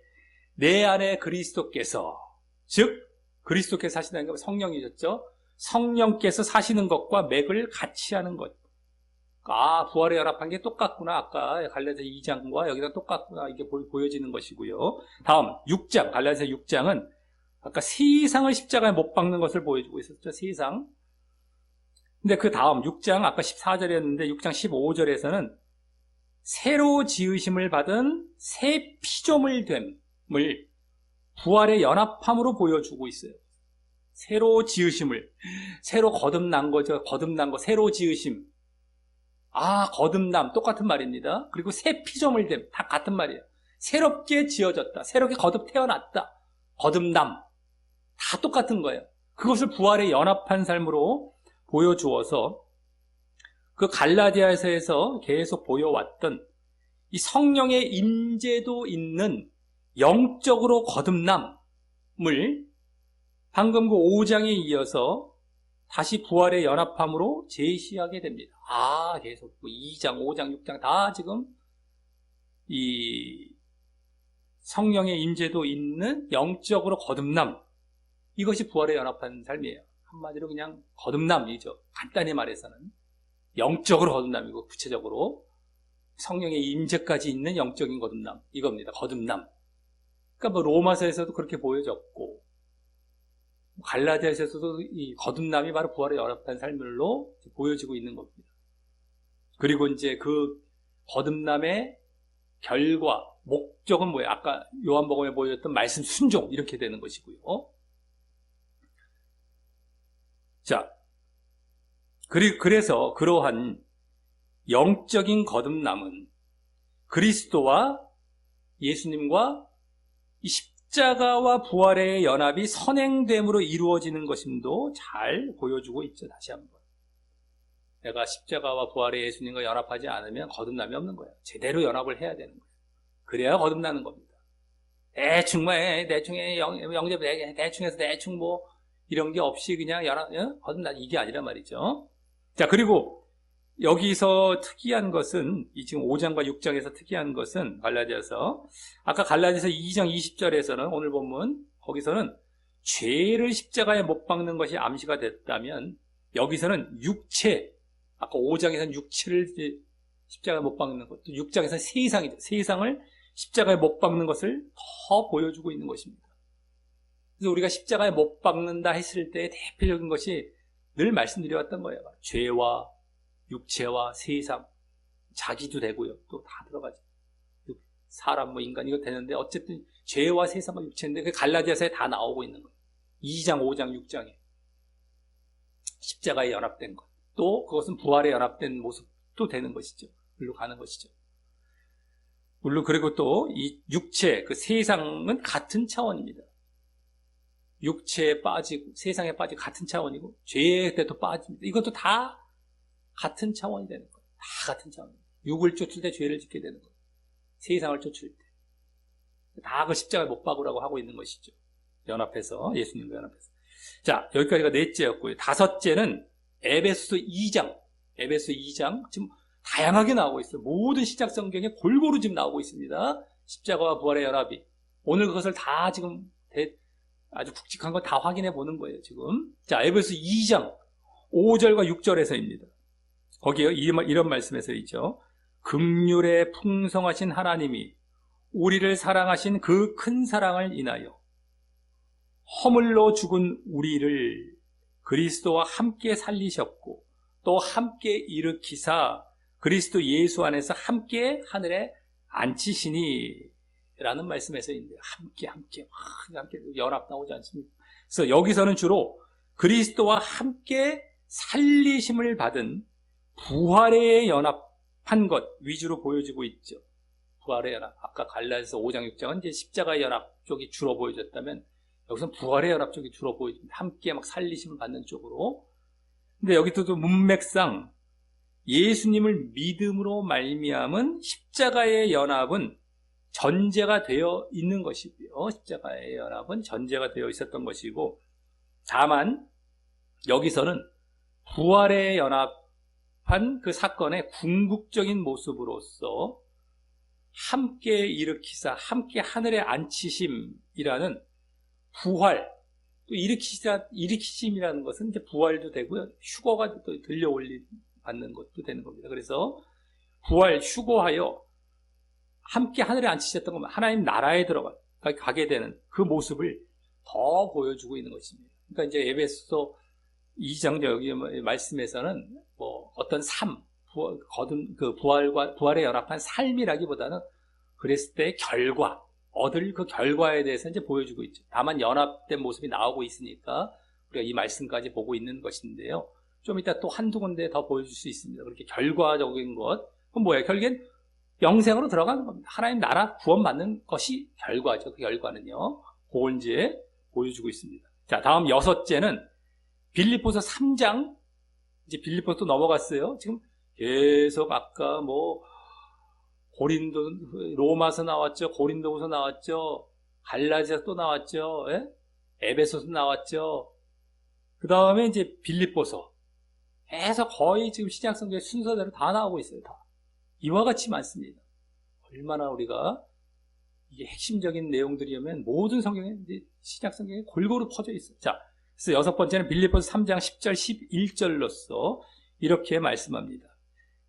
내 안에 그리스도께서 즉 그리스도께서 사시는 게 성령이셨죠. 성령께서 사시는 것과 맥을 같이 하는 것. 부활에 연합한 게 똑같구나. 아까 갈라디아서 2장과 여기다 똑같구나. 이게 보여지는 것이고요. 다음 6장, 갈라디아서 6장은 아까 세상을 십자가에 못 박는 것을 보여주고 있었죠. 세상. 근데 그 다음 6장 아까 14절이었는데 6장 15절에서는 새로 지으심을 받은 새 피조물 됨을 부활의 연합함으로 보여주고 있어요. 새로 지으심을, 새로 거듭난 거죠. 거듭난 거, 새로 지으심. 거듭남, 똑같은 말입니다. 그리고 새 피조물됨, 다 같은 말이에요. 새롭게 지어졌다, 새롭게 거듭 태어났다, 거듭남, 다 똑같은 거예요. 그것을 부활에 연합한 삶으로 보여주어서 그 갈라디아서에서 계속 보여왔던 이 성령의 임재도 있는 영적으로 거듭남을 방금 그 5장에 이어서 다시 부활의 연합함으로 제시하게 됩니다. 계속 2장, 5장, 6장 다 지금 이 성령의 임재도 있는 영적으로 거듭남, 이것이 부활의 연합한 삶이에요. 한마디로 그냥 거듭남이죠. 간단히 말해서는 영적으로 거듭남이고, 구체적으로 성령의 임재까지 있는 영적인 거듭남, 이겁니다. 거듭남. 그러니까 뭐 로마서에서도 그렇게 보여졌고, 갈라디아서에서도 이 거듭남이 바로 부활의 연합한 삶으로 보여지고 있는 겁니다. 그리고 이제 그 거듭남의 결과, 목적은 뭐예요? 아까 요한복음에 보여줬던 말씀 순종, 이렇게 되는 것이고요. 자, 그래서 그러한 영적인 거듭남은 그리스도와 예수님과 이 십자가와 부활의 연합이 선행됨으로 이루어지는 것임도 잘 보여주고 있죠. 다시 한번. 내가 십자가와 부활의 예수님과 연합하지 않으면 거듭남이 없는 거예요. 제대로 연합을 해야 되는 거예요. 그래야 거듭나는 겁니다. 대충에 영접, 대충해서 대충 뭐 이런 게 없이 그냥 거듭나, 이게 아니란 말이죠. 자, 그리고 여기서 특이한 것은, 이 지금 5장과 6장에서 특이한 것은 갈라디아서, 아까 갈라디아서 2장 20절에서는 오늘 본문, 거기서는 죄를 십자가에 못 박는 것이 암시가 됐다면, 여기서는 육체, 아까 5장에서는 육체를 십자가에 못 박는 것, 또 6장에서는 세상이죠. 세상을 십자가에 못 박는 것을 더 보여주고 있는 것입니다. 그래서 우리가 십자가에 못 박는다 했을 때 대표적인 것이 늘 말씀드려왔던 거예요. 죄와 육체와 세상, 자기도 되고요. 또 다 들어가죠. 사람, 뭐 인간, 이거 되는데 어쨌든 죄와 세상과 육체인데 그 갈라디아서에 다 나오고 있는 거예요. 2장, 5장, 6장에 십자가에 연합된 것. 또 그것은 부활에 연합된 모습도 되는 것이죠. 물로 가는 것이죠. 물론 그리고 또 이 육체, 그 세상은 같은 차원입니다. 육체에 빠지고 세상에 빠지고 같은 차원이고 죄의 때도 빠집니다. 이것도 다 같은 차원이 되는 거예요. 다 같은 차원입니다. 육을 쫓을 때 죄를 짓게 되는 거예요. 세상을 쫓을 때. 다 그 십자가에 못 박으라고 하고 있는 것이죠. 연합해서, 예수님과 연합해서. 자, 여기까지가 넷째였고요. 다섯째는 에베소 2장. 에베소 2장. 지금 다양하게 나오고 있어요. 모든 시작 성경에 골고루 지금 나오고 있습니다. 십자가와 부활의 연합이. 오늘 그것을 다 지금 아주 굵직한 거 다 확인해 보는 거예요, 지금. 자, 에베소 2장 5절과 6절에서입니다. 거기에 이런 말씀에서 있죠. 긍휼에 풍성하신 하나님이 우리를 사랑하신 그 큰 사랑을 인하여 허물로 죽은 우리를 그리스도와 함께 살리셨고 또 함께 일으키사 그리스도 예수 안에서 함께 하늘에 앉히시니 라는 말씀에서 있는데 함께 연합 나오지 않습니까? 그래서 여기서는 주로 그리스도와 함께 살리심을 받은 부활에 연합한 것 위주로 보여지고 있죠. 부활의 연합. 아까 갈라디아서 5장 6장은 이제 십자가의 연합 쪽이 주로 보여졌다면 여기서는 부활의 연합 쪽이 주로 보여집니다. 함께 막 살리심을 받는 쪽으로. 근데 여기도 또 문맥상 예수님을 믿음으로 말미암은 십자가의 연합은 전제가 되어 있는 것이고요. 십자가의 연합은 전제가 되어 있었던 것이고, 다만 여기서는 부활의 연합한 그 사건의 궁극적인 모습으로서 함께 일으키사 함께 하늘에 앉히심이라는 부활, 또 일으키심이라는 것은 이제 부활도 되고요. 휴거가 또 들려 받는 것도 되는 겁니다. 그래서 부활, 휴거하여 함께 하늘에 앉히셨던 것만 하나님 나라에 가게 되는 그 모습을 더 보여주고 있는 것입니다. 그러니까 이제 에베소 2장 여기 말씀에서는 뭐 어떤 삶, 부활에 연합한 삶이라기보다는 그랬을 때의 결과, 얻을 그 결과에 대해서 이제 보여주고 있죠. 다만 연합된 모습이 나오고 있으니까 우리가 이 말씀까지 보고 있는 것인데요. 좀 이따 또 한두 군데 더 보여줄 수 있습니다. 그렇게 결과적인 것, 그건 뭐예요? 결국엔 영생으로 들어가는 겁니다. 하나님 나라 구원받는 것이 결과죠. 그 결과는요. 그걸 이제 보여주고 있습니다. 자, 다음 여섯째는 빌립보서 3장 이제 빌립보서 또 넘어갔어요. 지금 계속 아까 로마서 나왔죠. 고린도후서 나왔죠. 갈라디아서 또 나왔죠. 예? 에베소서 나왔죠. 그 다음에 이제 빌립보서. 해서 거의 지금 신약성경의 순서대로 다 나오고 있어요. 다. 이와 같이 많습니다. 얼마나 우리가 이게 핵심적인 내용들이면 모든 성경에 이제 신약성경에 골고루 퍼져 있어요. 자, 그래서 여섯 번째는 빌립보서 3장 10절 11절로서 이렇게 말씀합니다.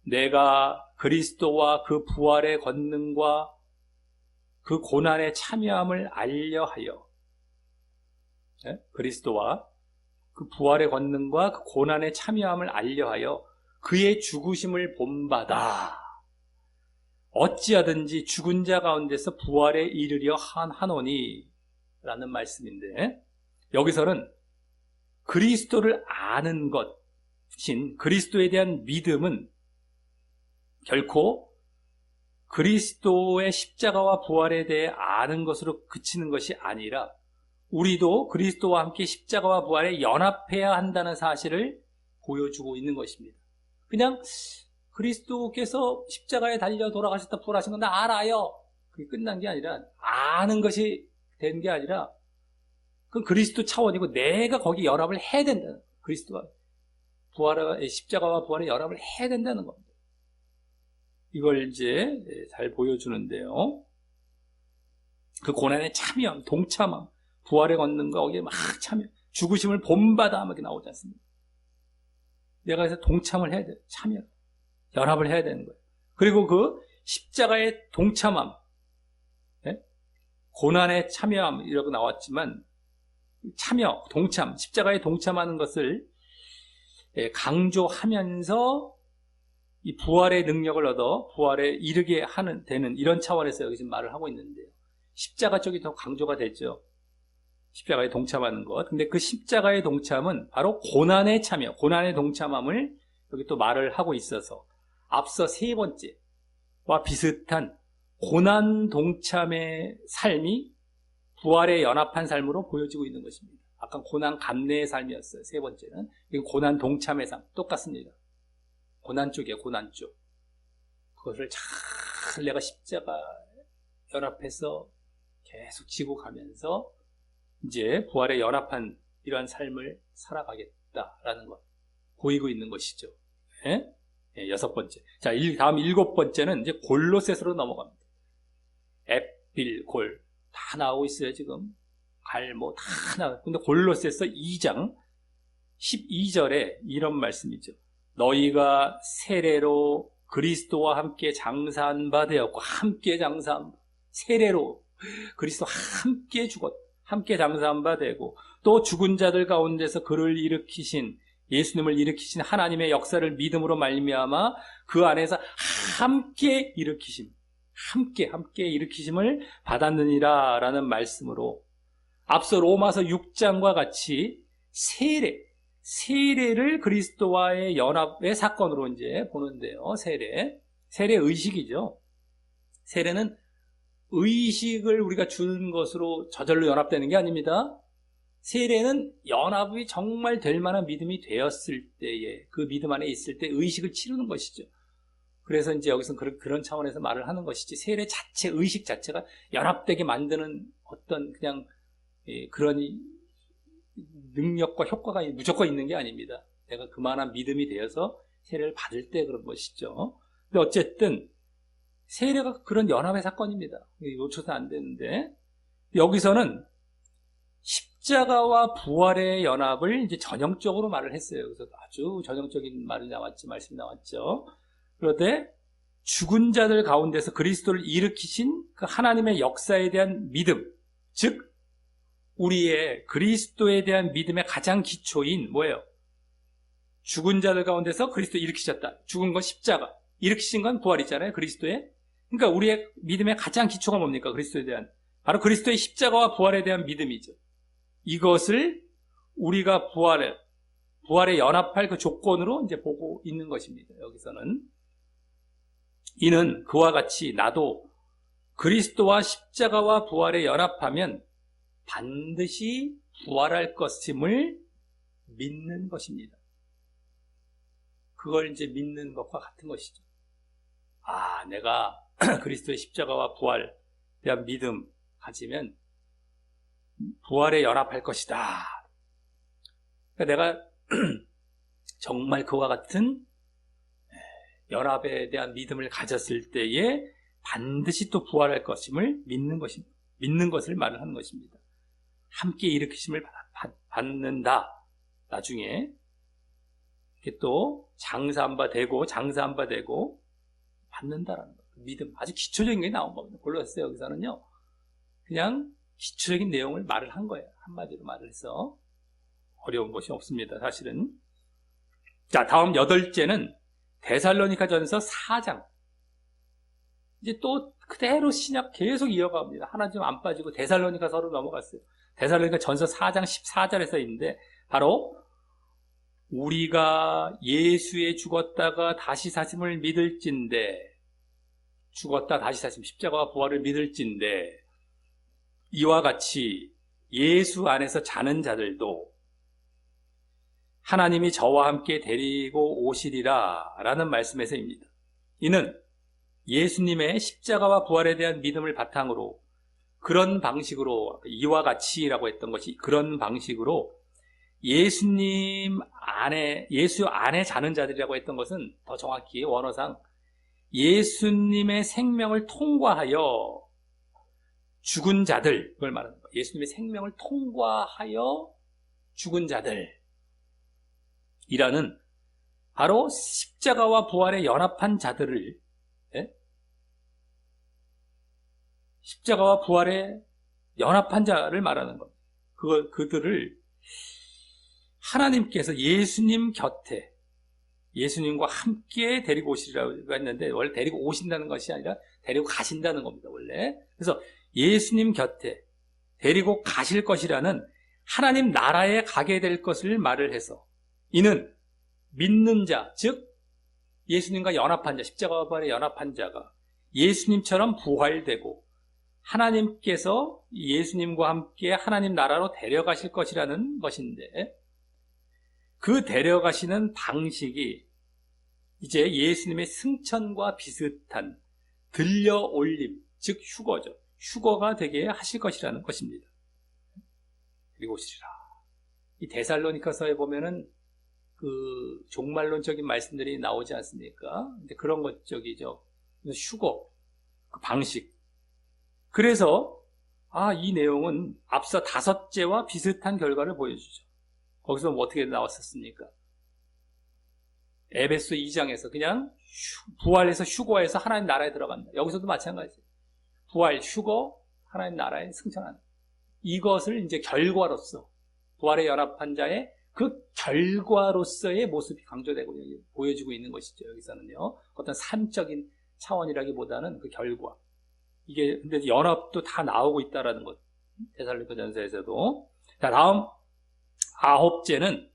내가 그리스도와 그 부활의 권능과 그 고난에 참여함을 알려하여, 네? 그리스도와 그 부활의 권능과 그 고난에 참여함을 알려하여 그의 죽으심을 본받아 어찌하든지 죽은 자 가운데서 부활에 이르려 하노니 라는 말씀인데, 여기서는 그리스도를 아는 것인 그리스도에 대한 믿음은 결코 그리스도의 십자가와 부활에 대해 아는 것으로 그치는 것이 아니라 우리도 그리스도와 함께 십자가와 부활에 연합해야 한다는 사실을 보여주고 있는 것입니다. 그냥 그리스도께서 십자가에 달려 돌아가셨다 부활하신 건 나 알아요. 그게 끝난 게 아니라, 아는 것이 된 게 아니라 그건 그리스도 차원이고 내가 거기 연합을 해야 된다는, 그리스도와 십자가와 부활에 연합을 해야 된다는 겁니다. 이걸 이제 잘 보여주는데요. 그 고난에 참여함, 동참함, 부활의 권능과 거기에 막 참여, 죽으심을 본받아 이렇게 나오지 않습니까? 내가 그래서 동참을 해야 돼, 참여, 연합을 해야 되는 거예요. 그리고 그 십자가의 동참함, 네? 고난에 참여함 이라고 나왔지만 참여, 동참, 십자가에 동참하는 것을 강조하면서 이 부활의 능력을 얻어 부활에 이르게 되는 이런 차원에서 여기 지금 말을 하고 있는데요. 십자가 쪽이 더 강조가 됐죠. 십자가에 동참하는 것. 근데 그 십자가의 동참은 바로 고난에 참여, 고난의 동참함을 여기 또 말을 하고 있어서 앞서 세 번째와 비슷한 고난 동참의 삶이 부활에 연합한 삶으로 보여지고 있는 것입니다. 아까 고난 감내의 삶이었어요. 세 번째는. 이건 고난 동참의 삶. 똑같습니다. 고난 쪽이에요. 고난 쪽. 그것을 잘 내가 십자가 연합해서 계속 지고 가면서 이제 부활에 연합한 이러한 삶을 살아가겠다라는 것 보이고 있는 것이죠. 예? 예, 여섯 번째. 자, 다음 일곱 번째는 이제 골로새서로 넘어갑니다. 앳빌, 골 다 나오고 있어요. 지금 갈모 다 나오고. 근데 골로새서 2장 12절에 이런 말씀이죠. 너희가 세례로 그리스도와 함께 장사한 바 되었고, 함께 장사한 바, 세례로 그리스도와 함께 죽었다, 함께 장사한 바 되고, 또 죽은 자들 가운데서 그를 일으키신, 예수님을 일으키신 하나님의 역사를 믿음으로 말미암아 그 안에서 함께 일으키심, 함께 일으키심을 받았느니라 라는 말씀으로, 앞서 로마서 6장과 같이 세례를 그리스도와의 연합의 사건으로 이제 보는데요. 세례 의식이죠. 세례는 의식을 우리가 주는 것으로 저절로 연합되는 게 아닙니다. 세례는 연합이 정말 될 만한 믿음이 되었을 때에, 그 믿음 안에 있을 때 의식을 치르는 것이죠. 그래서 이제 여기서 그런 차원에서 말을 하는 것이지, 세례 자체, 의식 자체가 연합되게 만드는 어떤 그냥 그런 능력과 효과가 무조건 있는 게 아닙니다. 내가 그만한 믿음이 되어서 세례를 받을 때 그런 것이죠. 근데 어쨌든 세례가 그런 연합의 사건입니다. 놓쳐서 안 되는데, 여기서는 십자가와 부활의 연합을 이제 전형적으로 말을 했어요. 그래서 아주 전형적인 말씀이 나왔죠. 그런데 죽은 자들 가운데서 그리스도를 일으키신 그 하나님의 역사에 대한 믿음, 즉 우리의 그리스도에 대한 믿음의 가장 기초인 뭐예요? 죽은 자들 가운데서 그리스도 일으키셨다. 죽은 건 십자가, 일으키신 건 부활이잖아요. 그리스도의. 그러니까 우리의 믿음의 가장 기초가 뭡니까? 그리스도에 대한, 바로 그리스도의 십자가와 부활에 대한 믿음이죠. 이것을 우리가 부활에 연합할 그 조건으로 이제 보고 있는 것입니다. 여기서는. 이는 그와 같이 나도 그리스도와 십자가와 부활에 연합하면 반드시 부활할 것임을 믿는 것입니다. 그걸 이제 믿는 것과 같은 것이죠. 아, 내가 그리스도의 십자가와 부활에 대한 믿음 가지면 부활에 연합할 것이다. 그러니까 내가 정말 그와 같은 연합에 대한 믿음을 가졌을 때에 반드시 또 부활할 것임을 믿는 것을 말을 하는 것입니다. 함께 일으키심을 받는다. 나중에 이렇게 또 장사한 바 되고 받는다라는 거. 믿음, 아주 기초적인 게 나온 겁니다. 골로새 여기서는요, 그냥 기초적인 내용을 말을 한 거예요. 한마디로 말을 해서 어려운 것이 없습니다, 사실은. 자, 다음 8제는 데살로니가전서 4장. 이제 또 그대로 신약 계속 이어갑니다. 하나 좀 안 빠지고 데살로니가서로 넘어갔어요. 데살로니가전서 4장 14절에서 있는데, 바로 우리가 예수의 죽었다가 다시 사심을 믿을진대, 죽었다 다시 사심, 십자가와 부활을 믿을진대, 이와 같이 예수 안에서 자는 자들도 하나님이 저와 함께 데리고 오시리라 라는 말씀에서입니다. 이는 예수님의 십자가와 부활에 대한 믿음을 바탕으로 그런 방식으로, 이와 같이라고 했던 것이 그런 방식으로 예수 안에 자는 자들이라고 했던 것은 더 정확히 원어상 예수님의 생명을 통과하여 죽은 자들, 그걸 말하는 거예요. 예수님의 생명을 통과하여 죽은 자들 이라는 바로 십자가와 부활에 연합한 자들을, 십자가와 부활에 연합한 자를 말하는 겁니다. 그들을 하나님께서 예수님 곁에, 예수님과 함께 데리고 오시리라고 했는데, 원래 데리고 오신다는 것이 아니라 데리고 가신다는 겁니다, 원래. 그래서 예수님 곁에 데리고 가실 것이라는 하나님 나라에 가게 될 것을 말을 해서, 이는 믿는 자, 즉 예수님과 연합한 자, 십자가와 부활에 연합한 자가 예수님처럼 부활되고 하나님께서 예수님과 함께 하나님 나라로 데려가실 것이라는 것인데, 그 데려가시는 방식이 이제 예수님의 승천과 비슷한 들려올림, 즉 휴거죠. 휴거가 되게 하실 것이라는 것입니다. 그리고 오시리라. 이 데살로니가서에 보면은 그 종말론적인 말씀들이 나오지 않습니까? 근데 그런 것 쪽이죠. 휴거, 그 방식. 그래서 이 내용은 앞서 5제와 비슷한 결과를 보여주죠. 거기서 어떻게 나왔었습니까? 에베소 2장에서 그냥 부활해서 휴거해서 하나님 나라에 들어간다. 여기서도 마찬가지예요. 부활, 휴거, 하나님 나라에 승천한다. 이것을 이제 결과로서, 부활에 연합한 자의 그 결과로서의 모습이 강조되고 보여지고 있는 것이죠. 여기서는요, 어떤 삶적인 차원이라기보다는 그 결과. 이게 근데 연합도 다 나오고 있다라는 것. 데살로니가전서에서도. 자, 다음 9제는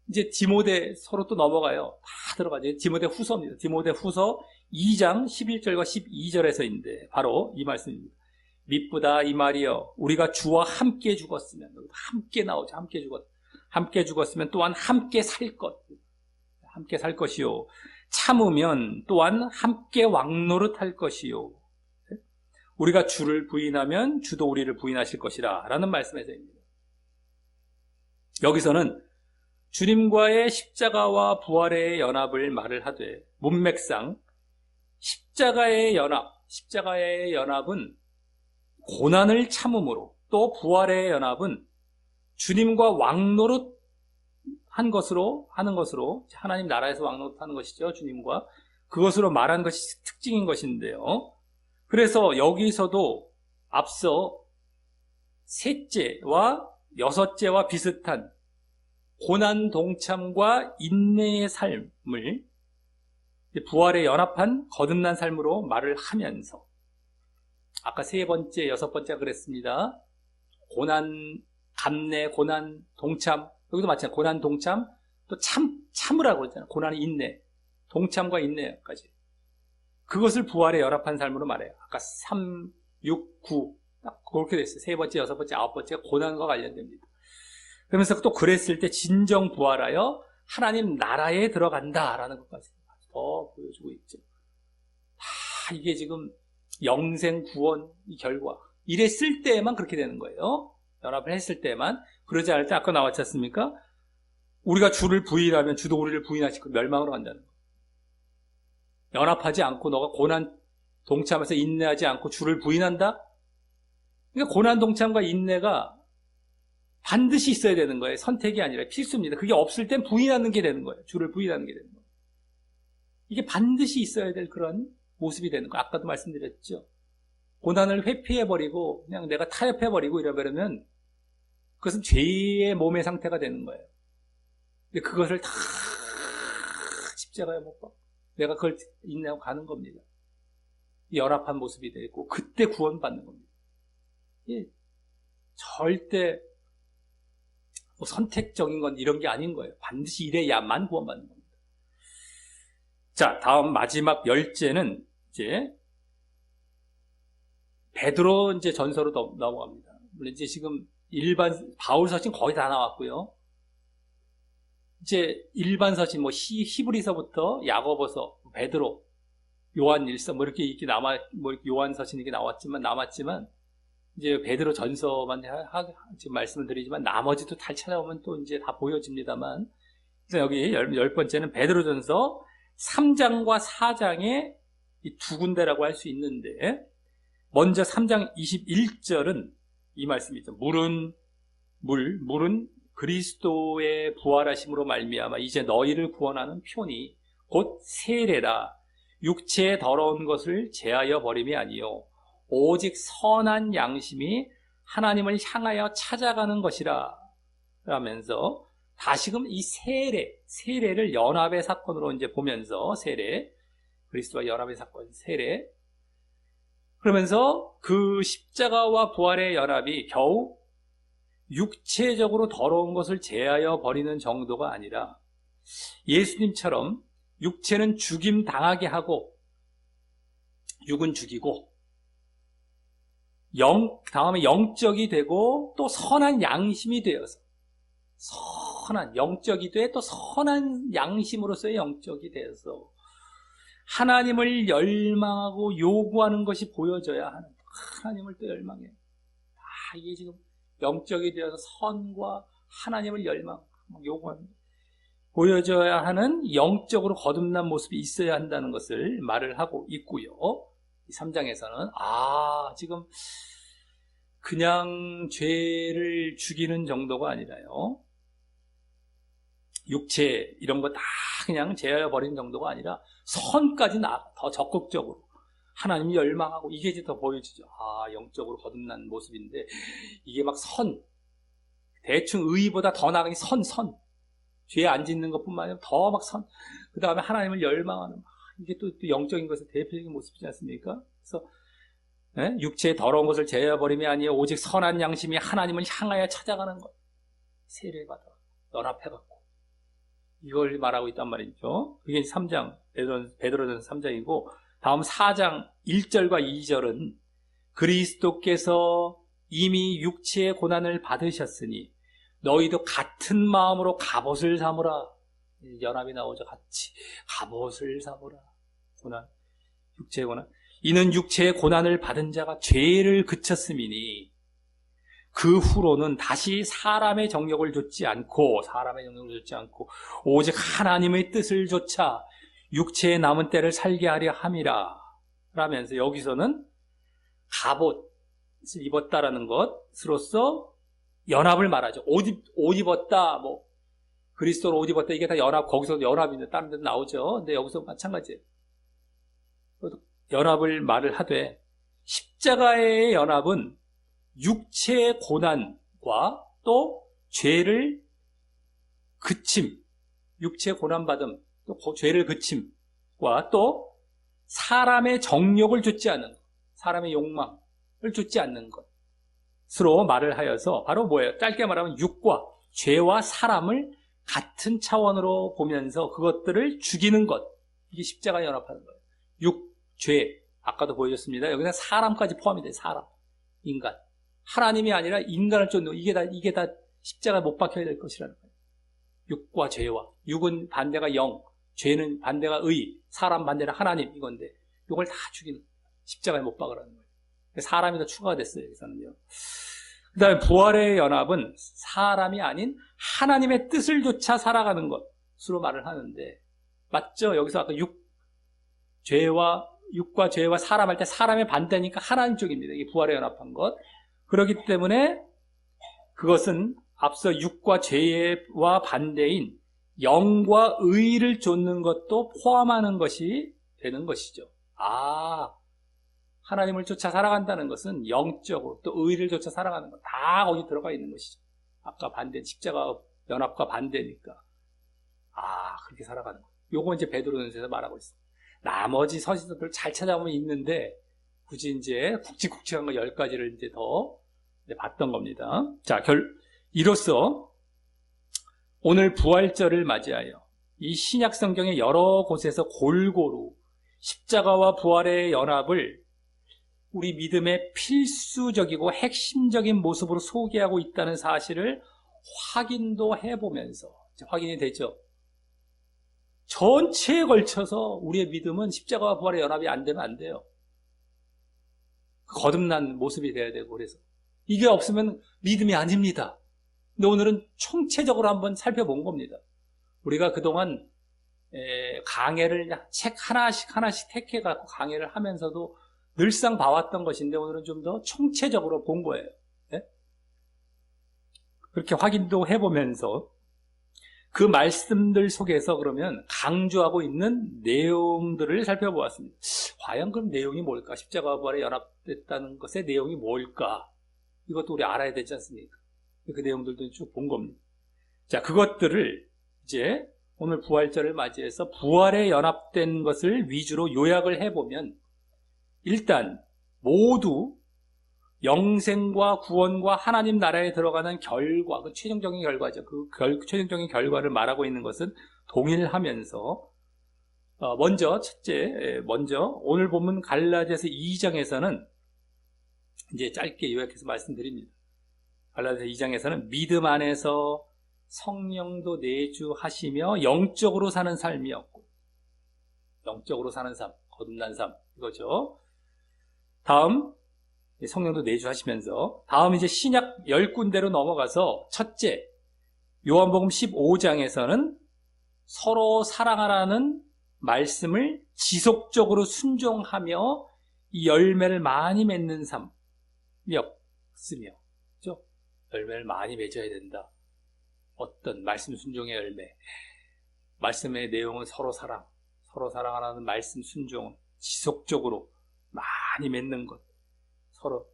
이제 디모데 서로 또 넘어가요. 다 들어가죠. 디모데 후서입니다. 디모데 후서 2장 11절과 12절에서인데 바로 이 말씀입니다. 미쁘다 이 말이여, 우리가 주와 함께 죽었으면, 함께 나오죠. 함께 죽었으면 또한 함께 살 것이요, 참으면 또한 함께 왕노릇할 것이요, 우리가 주를 부인하면 주도 우리를 부인하실 것이라 라는 말씀에서입니다. 여기서는 주님과의 십자가와 부활의 연합을 말을 하되, 문맥상 십자가의 연합은 고난을 참음으로, 또 부활의 연합은 주님과 왕노릇 하는 것으로 하나님 나라에서 왕노릇하는 것이죠. 주님과 그것으로 말한 것이 특징인 것인데요. 그래서 여기서도 앞서 3제와 6제와 비슷한 고난 동참과 인내의 삶을 부활에 연합한 거듭난 삶으로 말을 하면서, 아까 3번째, 6번째가 그랬습니다. 고난, 감내, 고난, 동참. 여기도 마찬가지로 고난, 동참, 또 참으라고 그랬잖아요. 고난, 인내. 동참과 인내까지. 그것을 부활에 연합한 삶으로 말해요. 아까 3, 6, 9. 딱 그렇게 됐어요. 3번째, 6번째, 9번째가 고난과 관련됩니다. 그러면서 또 그랬을 때 진정 부활하여 하나님 나라에 들어간다라는 것까지 더 보여주고 있죠. 이게 지금 영생 구원 이 결과. 이랬을 때만 그렇게 되는 거예요. 연합을 했을 때만. 그러지 않을 때 아까 나왔지 않습니까? 우리가 주를 부인하면 주도 우리를 부인하시고 멸망으로 간다는 거예요. 연합하지 않고 너가 고난 동참해서 인내하지 않고 주를 부인한다? 그러니까 고난 동참과 인내가 반드시 있어야 되는 거예요. 선택이 아니라 필수입니다. 그게 없을 땐 부인하는 게 되는 거예요. 주를 부인하는 게 되는 거예요. 이게 반드시 있어야 될 그런 모습이 되는 거예요. 아까도 말씀드렸죠. 고난을 회피해버리고 그냥 내가 타협해버리고 이러면 그것은 죄의 몸의 상태가 되는 거예요. 근데 그것을 다 십자가에 못 봐. 내가 그걸 인내하고 가는 겁니다. 연합한 모습이 되고 그때 구원받는 겁니다. 절대 뭐 선택적인 건 이런 게 아닌 거예요. 반드시 이래야만 구원받는 겁니다. 자, 다음 마지막 열째는 이제 베드로 이제 전서로 넘어갑니다. 물론 이제 지금 일반 바울 서신 거의 다 나왔고요. 이제 일반 서신 뭐 히브리서부터 야고보서, 베드로, 요한일서 뭐 이렇게 뭐 요한 서신 이렇게 남았지만 이제 베드로 전서만 지금 말씀을 드리지만 나머지도 다 찾아오면 또 이제 다 보여집니다만, 그래서 여기 열 번째는 베드로 전서 3장과 4장의 이 두 군데라고 할 수 있는데, 먼저 3장 21절은 이 말씀이죠. 물은 그리스도의 부활하심으로 말미암아 이제 너희를 구원하는 표니 곧 세례라. 육체의 더러운 것을 제하여 버림이 아니요 오직 선한 양심이 하나님을 향하여 찾아가는 것이라 라면서 다시금 이 세례를 연합의 사건으로 이제 보면서 그리스도와 연합의 사건 세례 그러면서 그 십자가와 부활의 연합이 겨우 육체적으로 더러운 것을 제하여 버리는 정도가 아니라 예수님처럼 육체는 죽임 당하게 하고 육은 죽이고 다음에 영적이 되고 또 선한 양심이 되어서 영적이 돼 또 선한 양심으로서의 영적이 되어서 하나님을 열망하고 요구하는 것이 보여져야 하는 하나님을 또 열망해. 이게 지금 영적이 되어서 선과 하나님을 요구하는 보여져야 하는 영적으로 거듭난 모습이 있어야 한다는 것을 말을 하고 있고요. 이 3장에서는 지금 그냥 죄를 죽이는 정도가 아니라요. 육체 이런 거 다 그냥 제하여 버리는 정도가 아니라 선까지 더 적극적으로 하나님이 열망하고 이게 이제 더 보여지죠. 영적으로 거듭난 모습인데 이게 막 대충 의보다 더 나가니 선. 죄 안 짓는 것뿐만 아니라 더 막 그 다음에 하나님을 열망하는 이게 또 영적인 것의 대표적인 모습이지 않습니까? 그래서 육체의 더러운 것을 제어버림이 아니요 오직 선한 양심이 하나님을 향하여 찾아가는 것. 세례를 받아 연합해갖고 이걸 말하고 있단 말이죠. 그게 3장 베드로전서 3장이고 다음 4장 1절과 2절은 그리스도께서 이미 육체의 고난을 받으셨으니 너희도 같은 마음으로 갑옷을 삼으라. 연합이 나오죠. 같이 갑옷을 삼으라. 육체의 고난. 이는 육체의 고난을 받은 자가 죄를 그쳤음이니 그 후로는 다시 사람의 정욕을 좇지 않고 오직 하나님의 뜻을 좇아 육체의 남은 때를 살게 하려 함이라 라면서 여기서는 갑옷을 입었다라는 것으로서 연합을 말하죠. 옷 입었다, 그리스도로 옷 입었다, 이게 다 거기서 연합인데, 다른 데도 나오죠. 근데 여기서 마찬가지예요. 연합을 말을 하되, 십자가의 연합은 육체의 고난과 또 죄를 육체의 고난받음, 또 죄를 그침과 또 사람의 정욕을 좇지 않는 것, 사람의 욕망을 좇지 않는 것으로 말을 하여서 바로 뭐예요? 짧게 말하면 육과 죄와 사람을 같은 차원으로 보면서 그것들을 죽이는 것. 이게 십자가 연합하는 거예요. 육, 죄. 아까도 보여줬습니다. 여기서 사람까지 포함이 돼요. 사람, 인간. 하나님이 아니라 인간을 쫓는 이게 다 십자가 못 박혀야 될 것이라는 거예요. 육과 죄와, 육은 반대가 영, 죄는 반대가 의, 사람 반대는 하나님, 이건데 이걸 다 죽이는, 십자가에 못 박으라는 거예요. 사람이 더 추가가 됐어요, 여기서는요. 그 다음에 부활의 연합은 사람이 아닌 하나님의 뜻을 조차 살아가는 것으로 말을 하는데, 맞죠? 여기서 아까 육과 죄와 사람 할 때 사람의 반대니까 하나님 쪽입니다. 이게 부활에 연합한 것. 그렇기 때문에 그것은 앞서 육과 죄와 반대인 영과 의를 좇는 것도 포함하는 것이 되는 것이죠. 하나님을 쫓아 살아간다는 것은 영적으로 또 의를 쫓아 살아가는 것, 다 거기 들어가 있는 것이죠. 아까 반대, 십자가 연합과 반대니까. 그렇게 살아가는 것. 요거 이제 베드로전서에서 말하고 있습니다. 나머지 서신서들 잘 찾아보면 있는데, 굳이 이제 굵직굵직한 거 10가지를 이제 더 봤던 겁니다. 자, 이로써 오늘 부활절을 맞이하여 이 신약 성경의 여러 곳에서 골고루 십자가와 부활의 연합을 우리 믿음의 필수적이고 핵심적인 모습으로 소개하고 있다는 사실을 확인도 해보면서, 확인이 되죠. 전체에 걸쳐서 우리의 믿음은 십자가와 부활의 연합이 안 되면 안 돼요. 거듭난 모습이 돼야 되고, 그래서 이게 없으면 믿음이 아닙니다. 근데 오늘은 총체적으로 한번 살펴본 겁니다. 우리가 그동안 강해를 책 하나씩 택해갖고 강해를 하면서도 늘상 봐왔던 것인데, 오늘은 좀 더 총체적으로 본 거예요. 네? 그렇게 확인도 해보면서 그 말씀들 속에서 그러면 강조하고 있는 내용들을 살펴보았습니다. 과연 그럼 내용이 뭘까? 십자가와 부활에 연합됐다는 것의 내용이 뭘까? 이것도 우리 알아야 되지 않습니까? 그 내용들도 쭉 본 겁니다. 자, 그것들을 이제 오늘 부활절을 맞이해서 부활에 연합된 것을 위주로 요약을 해보면, 일단 모두 영생과 구원과 하나님 나라에 들어가는 결과, 그 최종적인 결과죠. 그 최종적인 결과를 말하고 있는 것은 동일하면서, 먼저 오늘 본문 갈라디아서 2장에서는 이제 짧게 요약해서 말씀드립니다. 갈라디아서 2장에서는 믿음 안에서 성령도 내주하시며 영적으로 사는 삶이었고, 영적으로 사는 삶, 거듭난 삶, 이거죠. 다음, 성령도 내주하시면서, 다음 이제 신약 10군데로 넘어가서, 첫째, 요한복음 15장에서는 서로 사랑하라는 말씀을 지속적으로 순종하며 이 열매를 많이 맺는 삶이었으며, 그죠? 열매를 많이 맺어야 된다. 어떤 말씀 순종의 열매, 말씀의 내용은 서로 사랑하라는 말씀 순종은 지속적으로 많이 맺는 것, 서로,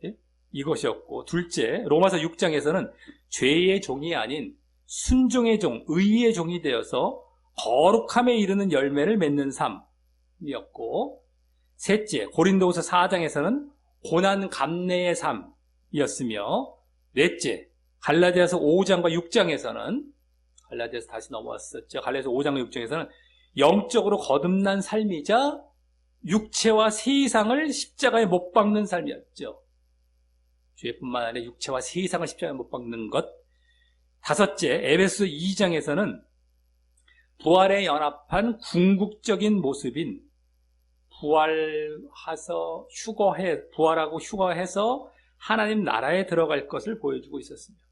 이것이었고, 둘째, 로마서 6장에서는 죄의 종이 아닌 순종의 종, 의의 종이 되어서 거룩함에 이르는 열매를 맺는 삶이었고, 셋째, 고린도후서 4장에서는 고난 감내의 삶이었으며, 넷째, 갈라디아서 5장과 6장에서는, 갈라디아서 다시 넘어왔었죠. 갈라디아서 5장과 6장에서는 영적으로 거듭난 삶이자 육체와 세상을 십자가에 못 박는 삶이었죠. 죄뿐만 아니라 육체와 세상을 십자가에 못 박는 것. 다섯째, 에베소 2장에서는 부활에 연합한 궁극적인 모습인 부활하고 휴거해서 하나님 나라에 들어갈 것을 보여주고 있었습니다.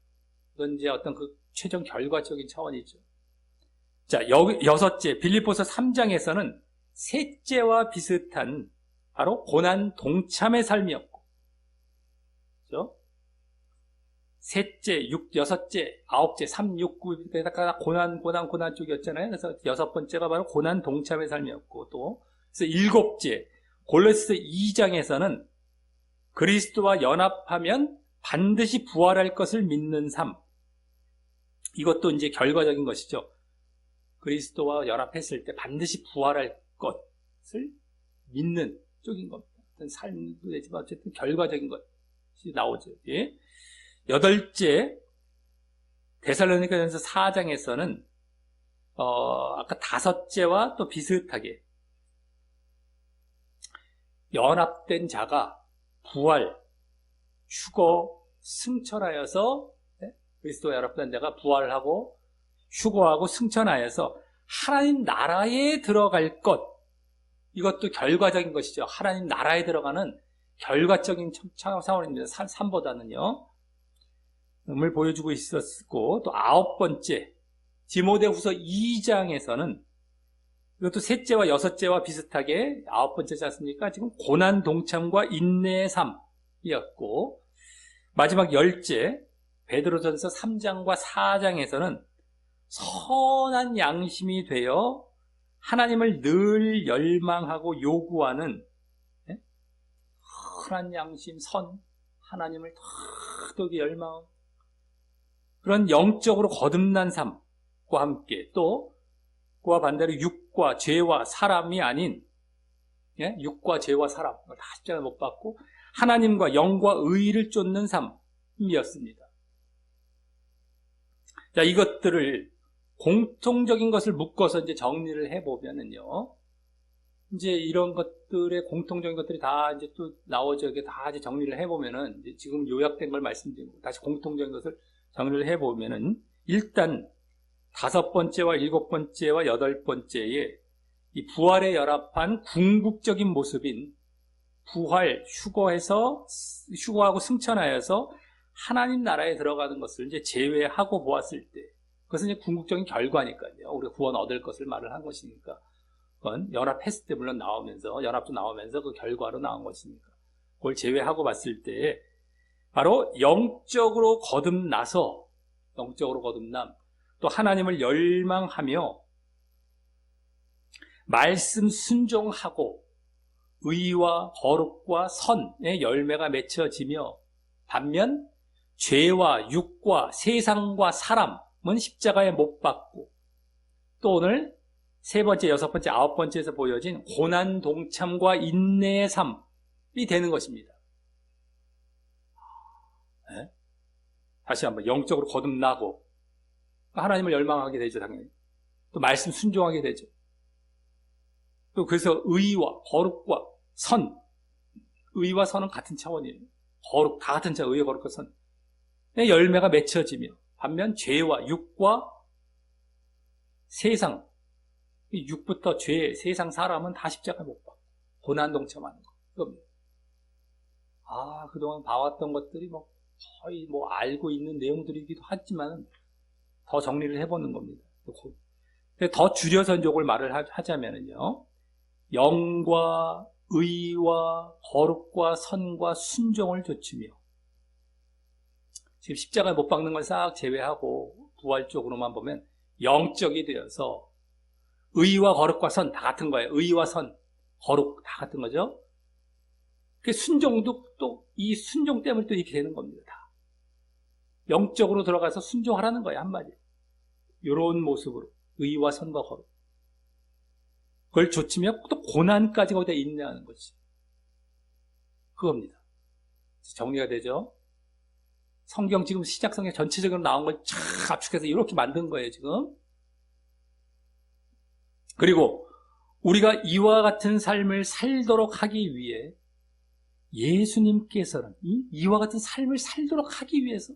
이건 이제 어떤 그 최종 결과적인 차원이죠. 자, 여섯째, 빌립보서 3장에서는 셋째와 비슷한 바로 고난 동참의 삶이었고, 그렇죠? 셋째, 여섯째, 아홉째, 3, 6, 9에다가 고난 쪽이었잖아요. 그래서 여섯 번째가 바로 고난 동참의 삶이었고, 또 그래서 일곱째, 골로새서 2장에서는 그리스도와 연합하면 반드시 부활할 것을 믿는 삶. 이것도 이제 결과적인 것이죠. 그리스도와 연합했을 때 반드시 부활할 것을 믿는 쪽인 겁니다. 어떤 삶도 되지만 어쨌든 결과적인 것이 나오죠. 예. 여덟째, 데살로니가전서 4장에서는 아까 다섯째와 또 비슷하게 연합된 자가 부활, 휴거, 승천하여서 그리스도와 연합된 자가 부활하고 휴거하고 승천하여서 하나님 나라에 들어갈 것. 이것도 결과적인 것이죠. 하나님 나라에 들어가는 결과적인 차원입니다. 3보다는요. 을 보여주고 있었고, 또 9번째, 디모데후서 2장에서는 이것도 셋째와 여섯째와 비슷하게 9번째지 않습니까? 지금 고난 동참과 인내의 삶이었고, 마지막 10째, 베드로전서 3장과 4장에서는 선한 양심이 되어 하나님을 늘 열망하고 요구하는 선한 양심, 하나님을 더욱이 열망하고 그런 영적으로 거듭난 삶과 함께 또 그와 반대로 육과 죄와 사람이 아닌 육과 죄와 사람 다 십자가에 못 박고 하나님과 영과 의를 쫓는 삶이었습니다. 자, 이것들을 공통적인 것을 묶어서 이제 정리를 해보면은요, 이제 이런 것들의 공통적인 것들이 다 이제 또 나오죠. 이게 다 이제 정리를 해보면은, 이제 지금 요약된 걸 말씀드리고, 다시 공통적인 것을 정리를 해보면은, 일단 5번째와 7번째와 8번째에 이 부활에 열합한 궁극적인 모습인 부활, 휴거하고 승천하여서 하나님 나라에 들어가는 것을 이제 제외하고 보았을 때, 그것은 이제 궁극적인 결과니까요. 우리가 구원 얻을 것을 말을 한 것이니까. 그건 연합했을 때 물론 연합도 나오면서 그 결과로 나온 것이니까. 그걸 제외하고 봤을 때, 바로 영적으로 거듭남, 또 하나님을 열망하며, 말씀 순종하고, 의와 거룩과 선의 열매가 맺혀지며, 반면, 죄와 육과 세상과 사람은 십자가에 못 박고, 또 오늘 3번째, 6번째, 9번째에서 보여진 고난 동참과 인내의 삶이 되는 것입니다. 네? 다시 한번 영적으로 거듭나고 하나님을 열망하게 되죠. 당연히 또 말씀 순종하게 되죠. 또 그래서 의와 거룩과 의와 선은 같은 차원이에요. 거룩 다 같은 차원, 의와 거룩과 선의 열매가 맺혀지며, 반면 죄와 육과 세상, 육부터 죄, 세상, 사람은 다 십자가에 못 박고 고난 동참하는 겁니다. 그동안 봐왔던 것들이 거의 알고 있는 내용들이기도 하지만 더 정리를 해보는 겁니다. 더 줄여서 이걸 말을 하자면요, 영과 의와 거룩과 선과 순종을 좇으며, 지금 십자가에 못 박는 걸 싹 제외하고 부활 쪽으로만 보면 영적이 되어서 의와 거룩과 선 다 같은 거예요. 의와 선, 거룩 다 같은 거죠. 그 순종도 또 이 순종 때문에 또 이렇게 되는 겁니다. 다 영적으로 들어가서 순종하라는 거예요. 한마디로. 이런 모습으로 의와 선과 거룩, 그걸 좇으며 또 고난까지 거기다 인내하는 거지. 그겁니다. 정리가 되죠? 성경 지금 시작성경 전체적으로 나온 걸 쫙 압축해서 이렇게 만든 거예요, 지금. 그리고 우리가 이와 같은 삶을 살도록 하기 위해 예수님께서는 이와 같은 삶을 살도록 하기 위해서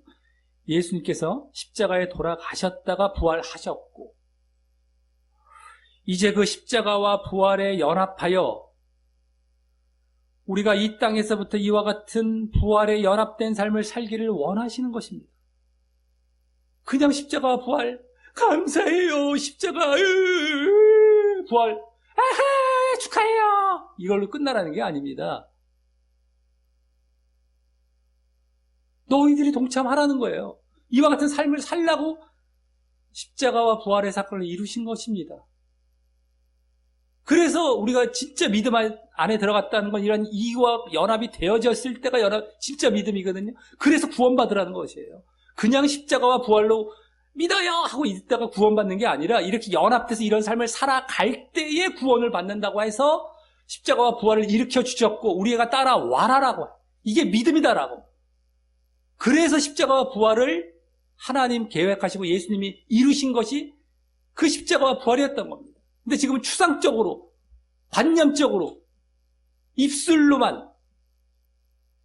예수님께서 십자가에 돌아가셨다가 부활하셨고, 이제 그 십자가와 부활에 연합하여 우리가 이 땅에서부터 이와 같은 부활에 연합된 삶을 살기를 원하시는 것입니다. 그냥 십자가와 부활 감사해요, 십자가 부활 축하해요, 이걸로 끝나라는 게 아닙니다. 너희들이 동참하라는 거예요. 이와 같은 삶을 살라고 십자가와 부활의 사건을 이루신 것입니다. 그래서 우리가 진짜 믿음 안에 들어갔다는 건 이런 이와 연합이 되어졌을 때가 진짜 믿음이거든요. 그래서 구원받으라는 것이에요. 그냥 십자가와 부활로 믿어요 하고 있다가 구원받는 게 아니라 이렇게 연합돼서 이런 삶을 살아갈 때에 구원을 받는다고 해서 십자가와 부활을 일으켜 주셨고 우리가 따라와라라고, 이게 믿음이다라고. 그래서 십자가와 부활을 하나님 계획하시고 예수님이 이루신 것이 그 십자가와 부활이었던 겁니다. 근데 지금은 추상적으로, 관념적으로, 입술로만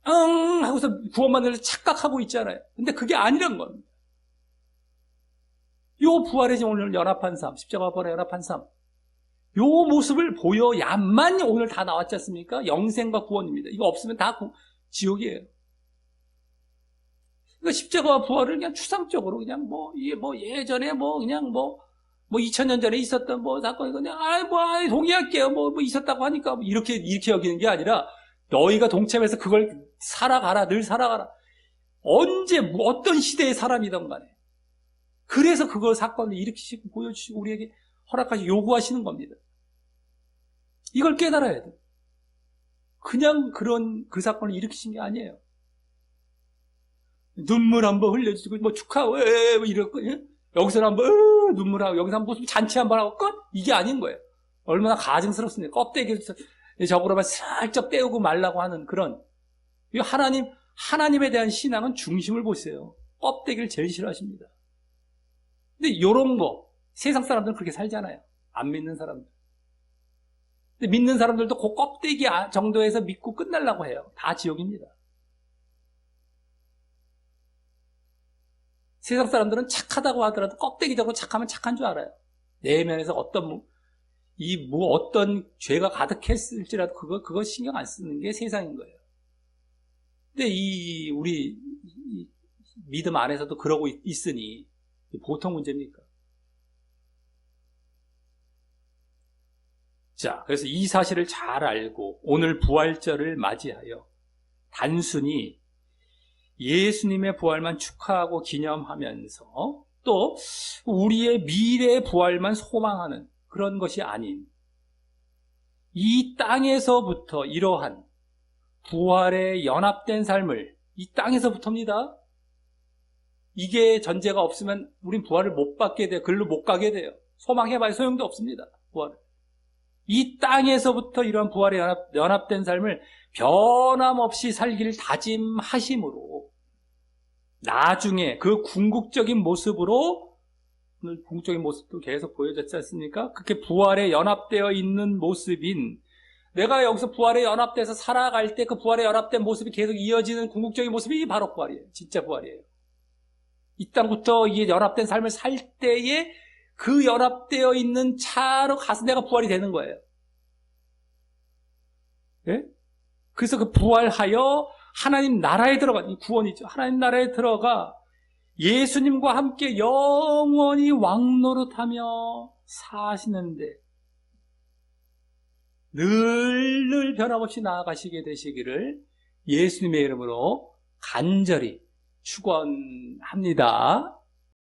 하고서 구원받는 걸 착각하고 있잖아요. 근데 그게 아니란 겁니다. 요 부활의 지금 오늘 연합한 삶, 십자가와 부활의 연합한 삶, 요 모습을 보여야만 오늘 다 나왔지 않습니까? 영생과 구원입니다. 이거 없으면 다 지옥이에요. 그러니까 십자가와 부활을 그냥 추상적으로 그냥 이게 예전에 그냥 2000년 전에 있었던 사건이 그냥 동의할게요. 있었다고 하니까 이렇게 여기는 게 아니라 너희가 동참해서 그걸 살아가라, 늘 살아가라. 언제 어떤 시대의 사람이든 간에. 그래서 그걸 사건을 일으키시고 보여주시고 우리에게 허락하시고 요구하시는 겁니다. 이걸 깨달아야 돼요. 그냥 그 사건을 일으키신 게 아니에요. 눈물 한번 흘려주고 축하 이럴 거예요. 여기서 한번 눈물하고 여기서 한번 무슨 잔치 한번 하고 끝? 이게 아닌 거예요. 얼마나 가증스럽습니까? 껍데기를 저거로만 살짝 떼우고 말라고 하는 그런 하나님에 대한 신앙은 중심을 보세요. 껍데기를 제일 싫어하십니다. 근데 이런 거 세상 사람들은 그렇게 살잖아요. 안 믿는 사람들. 근데 믿는 사람들도 그 껍데기 정도에서 믿고 끝내려고 해요. 다 지옥입니다. 세상 사람들은 착하다고 하더라도 껍데기적으로 착하면 착한 줄 알아요. 내면에서 어떤 죄가 가득했을지라도 그거 신경 안 쓰는 게 세상인 거예요. 근데 우리 믿음 안에서도 그러고 있으니 보통 문제입니까? 자, 그래서 이 사실을 잘 알고 오늘 부활절을 맞이하여 단순히 예수님의 부활만 축하하고 기념하면서 또 우리의 미래의 부활만 소망하는 그런 것이 아닌 이 땅에서부터 이러한 부활에 연합된 삶을 이 땅에서부터입니다. 이게 전제가 없으면 우린 부활을 못 받게 돼요. 글로 못 가게 돼요. 소망해봐야 소용도 없습니다. 부활을. 이 땅에서부터 이러한 부활에 연합된 삶을 변함없이 살기를 다짐하심으로 나중에 그 궁극적인 모습으로 오늘 궁극적인 모습도 계속 보여졌지 않습니까? 그렇게 부활에 연합되어 있는 모습인 내가 여기서 부활에 연합돼서 살아갈 때 그 부활에 연합된 모습이 계속 이어지는 궁극적인 모습이 바로 부활이에요. 진짜 부활이에요. 이 땅부터 이게 연합된 삶을 살 때에 그 연합되어 있는 차로 가서 내가 부활이 되는 거예요. 예? 그래서 그 부활하여 하나님 나라에 들어가, 이 구원이죠. 하나님 나라에 들어가 예수님과 함께 영원히 왕노릇하며 사시는데 늘 변함없이 나아가시게 되시기를 예수님의 이름으로 간절히 축원합니다.